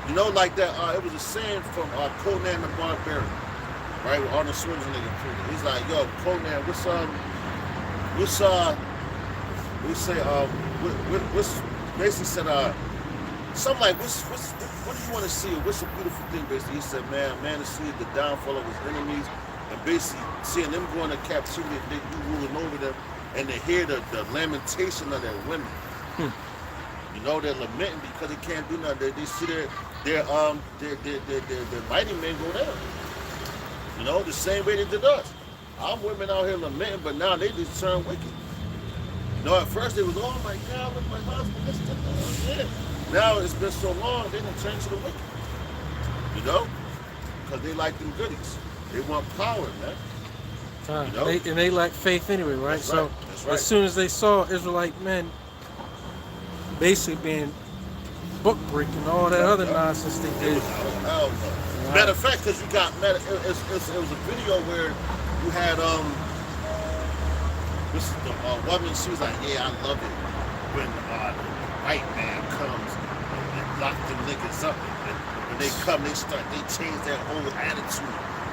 You know, like that, it was a saying from Conan the Barbarian, right? With Arnold Schwarzenegger. He's like, yo, Conan, what's basically said, something like, what do you want to see? What's a beautiful thing, basically? He said, man to see the downfall of his enemies, and basically seeing them going to captivity, you ruling over them, and to hear the lamentation of their women. You know, they're lamenting because they can't do nothing. They see their mighty men go down. You know, the same way they did us. Our women out here lamenting, but now they just turn wicked. You know, at first they was, oh my God, look, my husband, this. Yeah. Now it's been so long, they done turned to the wicked. You know? Because they like them goodies. They want power, man. You know? They lack faith anyway, right? That's So right. That's right. as soon as they saw Israelite men basically being book breaking, all that other nonsense they It did. was, hell no. Right. Matter of fact, because you got, it was a video where you had, this is the woman, she was like, yeah, I love it when the white man comes and lock them niggas up. And when they come, they change their whole attitude.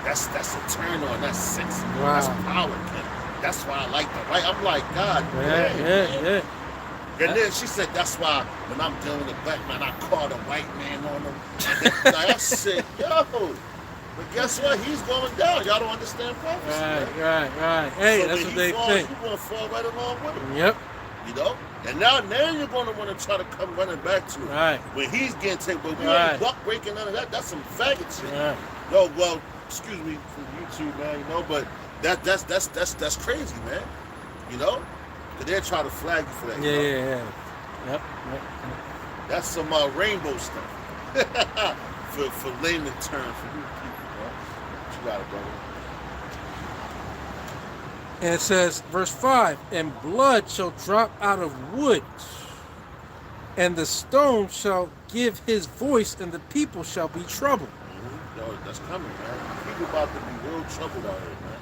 That's a turn on. That's sexy. Wow. That's power, man. That's why I like the white. I'm like, God, Yeah. And then she said, that's why when I'm dealing with a black man, I call the white man on them. Like, I said, yo, but guess what? He's going down. Y'all don't understand prophecy. Right. Hey, So that's when what they he falls, think. you're going to fall right along with him. Yep. You know? And now you're going to want to try to come running back to it. Right. When he's getting taken, but we Right. ain't buck breaking none of that. That's some faggot shit. Right. No, well, excuse me for YouTube, man, you know, but that's crazy, man. You know? Because they're trying to flag you for that. you know? Yeah. Yep. That's some rainbow stuff. for layman terms for you people, bro. What you got it, brother? And it says, verse 5, and blood shall drop out of wood, and the stone shall give his voice, and the people shall be troubled. Mm-hmm. Yo, that's coming, man. People about to be real troubled out here, man.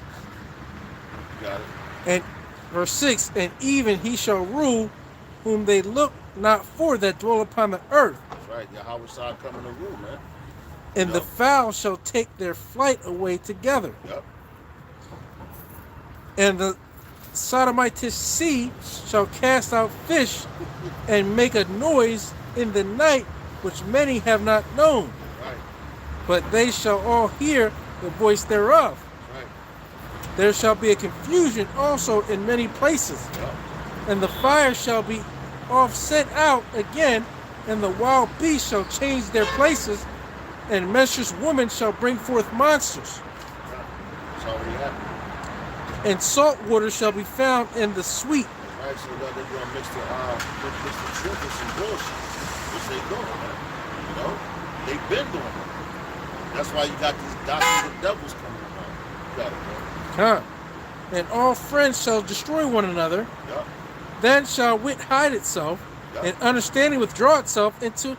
You got it. And verse 6, and even he shall rule whom they look not for that dwell upon the earth. That's right. Yahweh Shah coming to rule, man. And the fowl shall take their flight away together. Yep. And the Sodomitish sea shall cast out fish and make a noise in the night which many have not known. Right. But they shall all hear the voice thereof. Right. There shall be a confusion also in many places. Yep. And the fire shall be off sent out again, and the wild beasts shall change their places, and menstruous women shall bring forth monsters. It's already happening. And salt water shall be found in the sweet. Right, so they're gonna mix the truth with some bullshit, which they doing, man. You know, they've been doing it. That's why you got these doctors of devils coming around. You got it, man. And all friends shall destroy one another. Yep. Then shall wit hide itself, Yep. and understanding withdraw itself into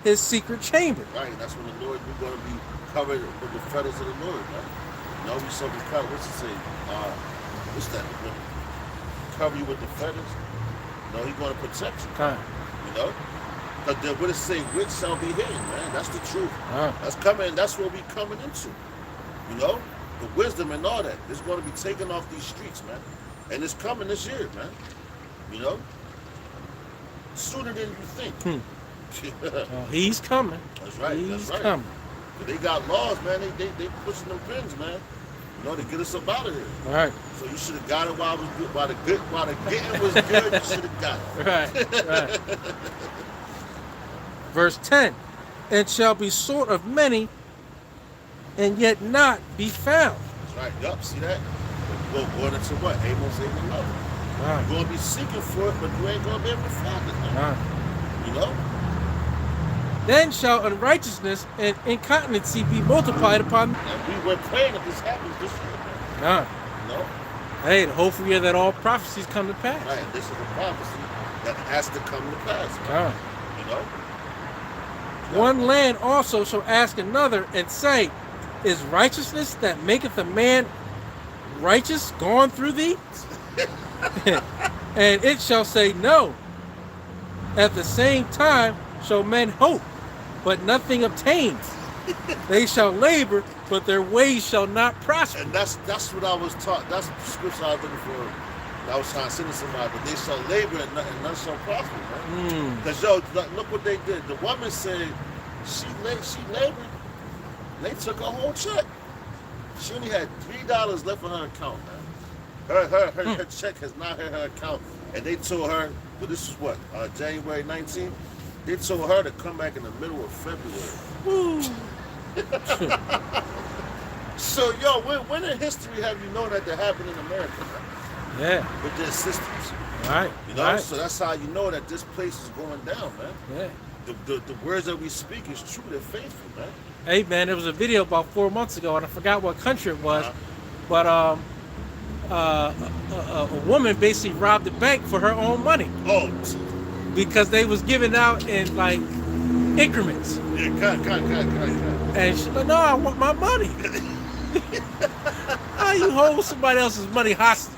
his secret chamber. Right, that's when the Lord, we're gonna be covered with the feathers of the Lord, man. You know, we shall be covered. What's it say? What's that? Cover you with the feathers. No, he's going to protect you. You know? Because what it say, which shall be hidden, man. That's the truth. That's coming, that's what we coming into. You know? The wisdom and all that. It's going to be taken off these streets, man. And it's coming this year, man. You know? sooner than you think. Oh, he's coming. That's right. He's That's right. coming. They got laws, man. They pushing them pins, man. You know, to get us up out of here. All right. So you should have got it while it was good. While the getting was good, you should have got it. Right. Verse 10. And shall be sought of many, and yet not be found. That's right. Yup. See that? Going into what? Amos 8:11. Right. You're gonna be seeking for it, but you ain't gonna be able to find it. Man. Right. You know? Then shall unrighteousness and incontinency be multiplied upon. And we were praying that this happens this year, man. Right. You know? Hey, the whole year that all prophecies come to pass. Right. And this is a prophecy that has to come to pass, man. Right. You know? One land also shall ask another and say, is righteousness that maketh a man righteous gone through thee? And it shall say, no. At the same time shall men hope, but nothing obtains. They shall labor, but their ways shall not prosper. And that's what I was taught. That's the scripture I was looking for. I was trying to send to somebody, but they shall labor and none shall prosper, man. Because look what they did. The woman said she labored. They took her whole check. She only had $3 left on her account, man. Her check has not hit her account, and they told her. But this is what January 19th. They told her to come back in the middle of February. So, when in history have you known that happened in America, man? Yeah. With their systems. Right. You know, right. so that's how you know that this place is going down, man. Yeah. The words that we speak is true, they're faithful, man. Hey, man, there was a video about 4 months ago, and I forgot what country it was, but a woman basically robbed the bank for her own money. Oh, because they was giving out in like increments. yeah, cut. And she's like, no, I want my money. How you hold somebody else's money hostage?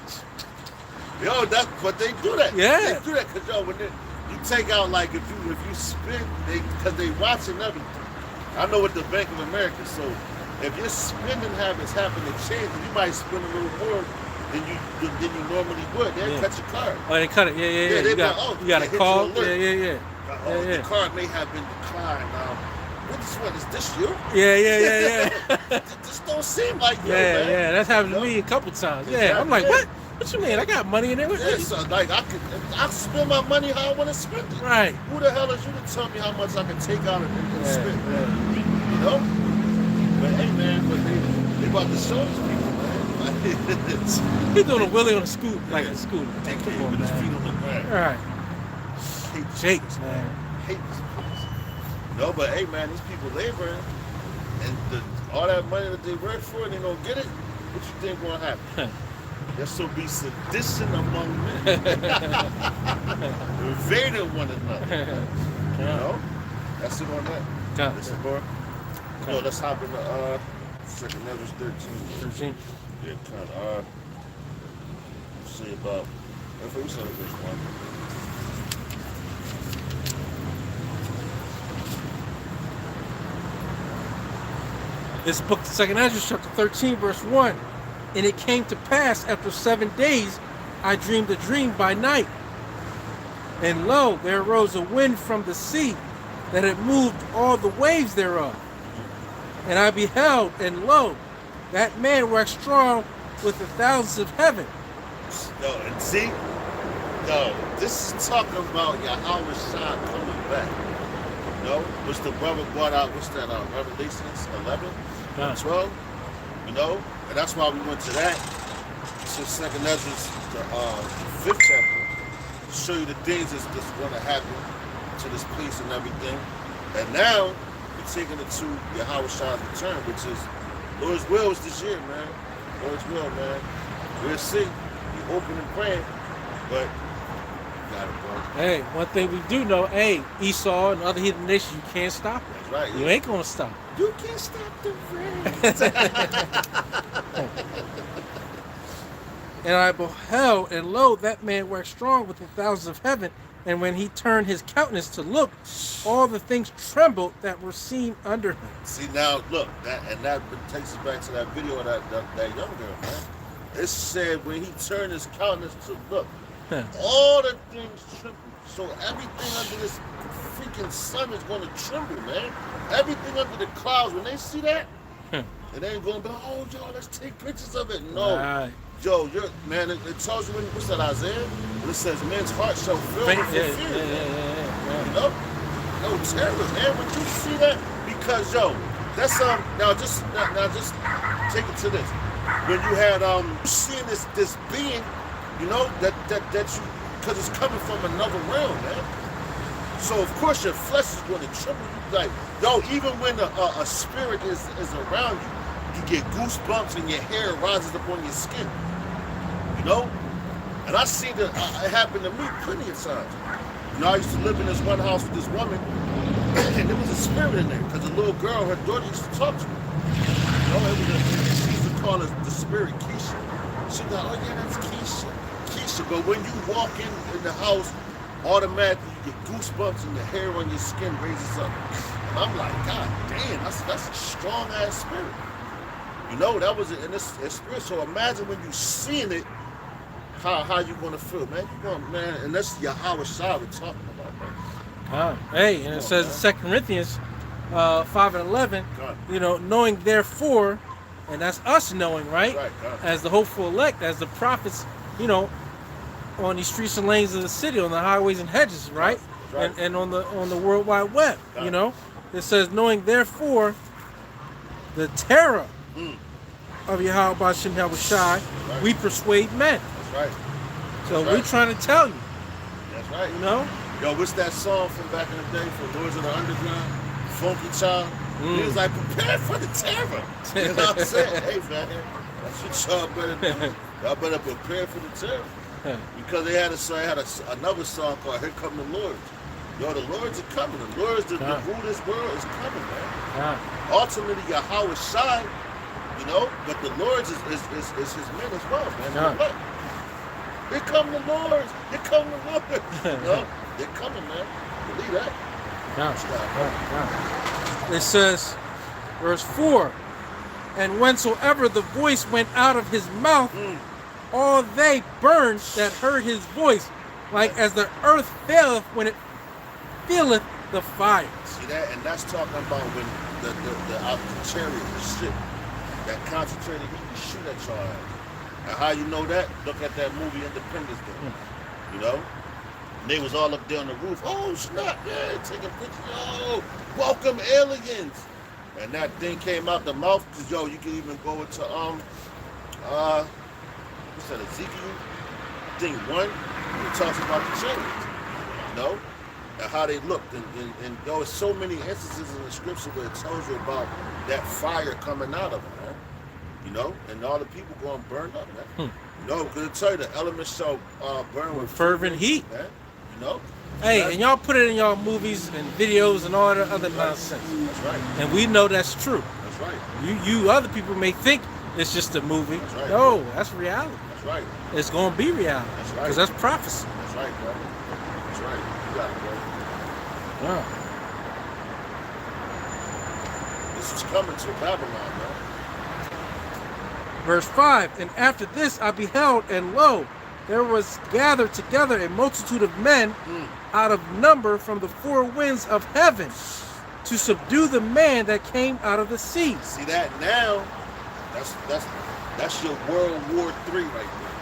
Yo, but they do that. Yeah. They do that because when you take out, like, if you spend, because they watching everything. I know with the Bank of America, so if your spending habits happen to change, you might spend a little more than you normally would. They'll cut your card. Oh, they cut it. Yeah. They You got a call. Yeah. The card may have been declined. What is this you? Yeah. This don't seem like you, man. Yeah. That's happened to me a couple times. Yeah, Exactly. I'm like, what? What you mean? I got money in there. Yeah, so like I spend my money how I want to spend it. Right. Who the hell is you to tell me how much I can take out and spend? Yeah. You know? But hey, man, they about to show these people, man. He's doing a wheelie on a scooter, like a scooter. They Come can't on, with his feet man. on the ground. All right. Hate this Jake, place, man. Hate this place. No, but hey, man, these people laboring, and all that money that they work for, and they don't get it. What you think gonna happen? There shall be sedition among men, invading one another. You know, that's it on that. Yeah. Listen, bro. No, let's hop in the second Ezra 13. Yeah, kind of. Say about. If we said this one. This book, 2nd Ezra, chapter 13, verse 1. And it came to pass after 7 days, I dreamed a dream by night. And lo, there arose a wind from the sea, that had moved all the waves thereof. And I beheld, and lo, that man waxed strong with the thousands of heaven. Yo, and see, this is talking about Yahweh Shah coming back. You know, which the brother brought out, what's that, Revelations 11, 12, you know? And that's why we went to that. So 2nd Ezra, the 5th chapter, to show you the things that's going to happen to this place and everything. And now, we're taking it to Yahweh Shah's return, which is, Lord's will is this year, man. Lord's will, man. We'll see. We're hoping and praying, but you got it, bro. Hey, one thing we do know, hey, Esau and other heathen nations, you can't stop it. That's right. You ain't gonna stop. You can't stop the rain. And I beheld, and lo, that man waxed strong with the thousands of heaven. And when he turned his countenance to look, all the things trembled that were seen under him. See, now look, that takes us back to that video of that young girl, man. It said when he turned his countenance to look, all the things trembled. So everything under this freaking sun is going to tremble, man. Everything under the clouds, when they see that, it ain't going to be, oh, yo, let's take pictures of it. No. Right. Yo, man, it tells you, what's that, Isaiah? When it says, men's heart shall fill with fear. Yeah. You know? No terror, man. When you see that, because, yo, that's, now just take it to this. When you had, seeing this being, you know, that you, because it's coming from another realm, man. So of course your flesh is going to tremble. You like, yo, even when a spirit is around you, you get goosebumps and your hair rises up on your skin. You know? And I see that it happen to me plenty of times. You know, I used to live in this one house with this woman, and there was a spirit in there because a little girl, her daughter used to talk to me. You know, she used to call her the spirit Keisha. She'd be like, oh yeah, that's Keisha. But when you walk in the house, automatically you get goosebumps and the hair on your skin raises up. And I'm like, God damn, that's a strong ass spirit. You know, that was it, and it's spirit. So imagine when you seeing it, how you gonna feel, man? You gonna, man, and that's Yahweh Shai we're talking about, man. Hey, and it says in 2 Corinthians 5:11, you know, knowing therefore, and that's us knowing, right? As the hopeful elect, as the prophets, you know, on these streets and lanes of the city, on the highways and hedges, right? And on the World Wide Web, you know, it says, knowing therefore the terror of Yahweh B'Shem Yahushai, we persuade men. That's right. So we're trying to tell you. That's right. You know? Yo, what's that song from back in the day from Lords of the Underground? Funky Child. He was like, prepare for the terror. You know what I'm saying? Hey, man, that's what y'all better do. Y'all better prepare for the terror. Because they had another song called Here Come the Lords. Yo, the Lords are coming. The Lords, the rule of this world is coming, man. Ultimately, Yahweh Shai, you know, but the Lords is his men as well, man. Here come the Lords. Here come the Lords. You know, they're coming, man. Believe that. It says, verse 4, and whensoever the voice went out of his mouth, all they burned that heard his voice, like as the earth faileth when it feeleth the fire. See that? And that's talking about when the chariot, the ship, that concentrated heat and shoot at y'all at. And how you know that? Look at that movie Independence Day. You know? And they was all up there on the roof. Oh, snap, yeah, taking pictures. Oh, welcome aliens. And that thing came out the mouth, because, yo, you can even go into, what's that, Ezekiel? Thing 1, it talks about the chariots, you know? And how they looked. And there was so many instances in the scripture where it tells you about that fire coming out of them, man. You know? And all the people going burned up, man. You know, because it tell you the elements shall burn with fervent heat, man. You know? Hey, and y'all put it in y'all movies and videos and all the other nonsense. That's right. And we know that's true. That's right. You other people may think it's just a movie. That's right. No, that's reality. That's right. It's going to be reality. That's right. Because that's prophecy. That's right, bro. That's right. You got it, bro. Yeah. This is coming to Babylon, bro. Verse 5, and after this I beheld, and lo, there was gathered together a multitude of men out of number from the four winds of heaven to subdue the man that came out of the sea. See that now? That's your World War III right there.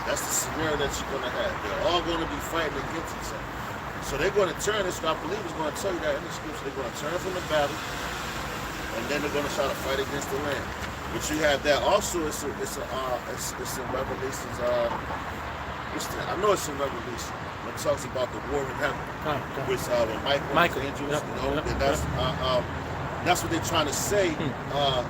That's the scenario that you're gonna have. They're all gonna be fighting against each other. So they're gonna turn this. I believe it's gonna tell you that in the scripture. They're gonna turn from the battle, and then they're gonna try to fight against the land. But you have that also. It's in Revelations. I know it's in Revelation. When it talks about the war in heaven, with when Michael and angels, and that's what they're trying to say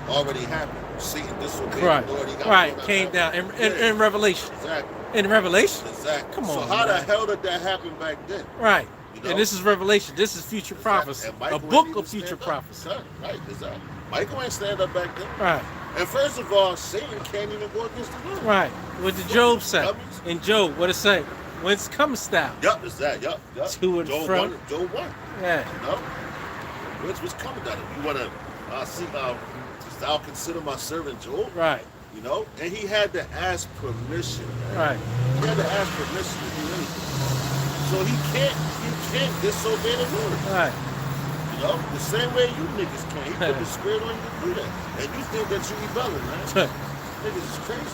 already happened. Satan disobeyed the Lord. Right, came down in Revelation. Exactly. In Revelation? Exactly. Come on. So how the hell did that happen back then? Right. You know? And this is Revelation. This is future prophecy. A book of future prophecy. Right, exactly. Michael ain't stand up back then. Right. And first of all, Satan can't even go against the Lord. Right. What did Job say? In Job, what it say? Whence comest thou? Yup, it's that. Yup. To and from. Job 1. Yeah. You know? What's coming out of it? You want to see how I'll consider my servant Job? Right. You know? And he had to ask permission, man. Right. He had to ask permission to do anything. So he can't disobey the Lord. Right. You know, the same way you niggas can't. He put the spirit on you to do that. And you think that you rebelling, man. Niggas is crazy.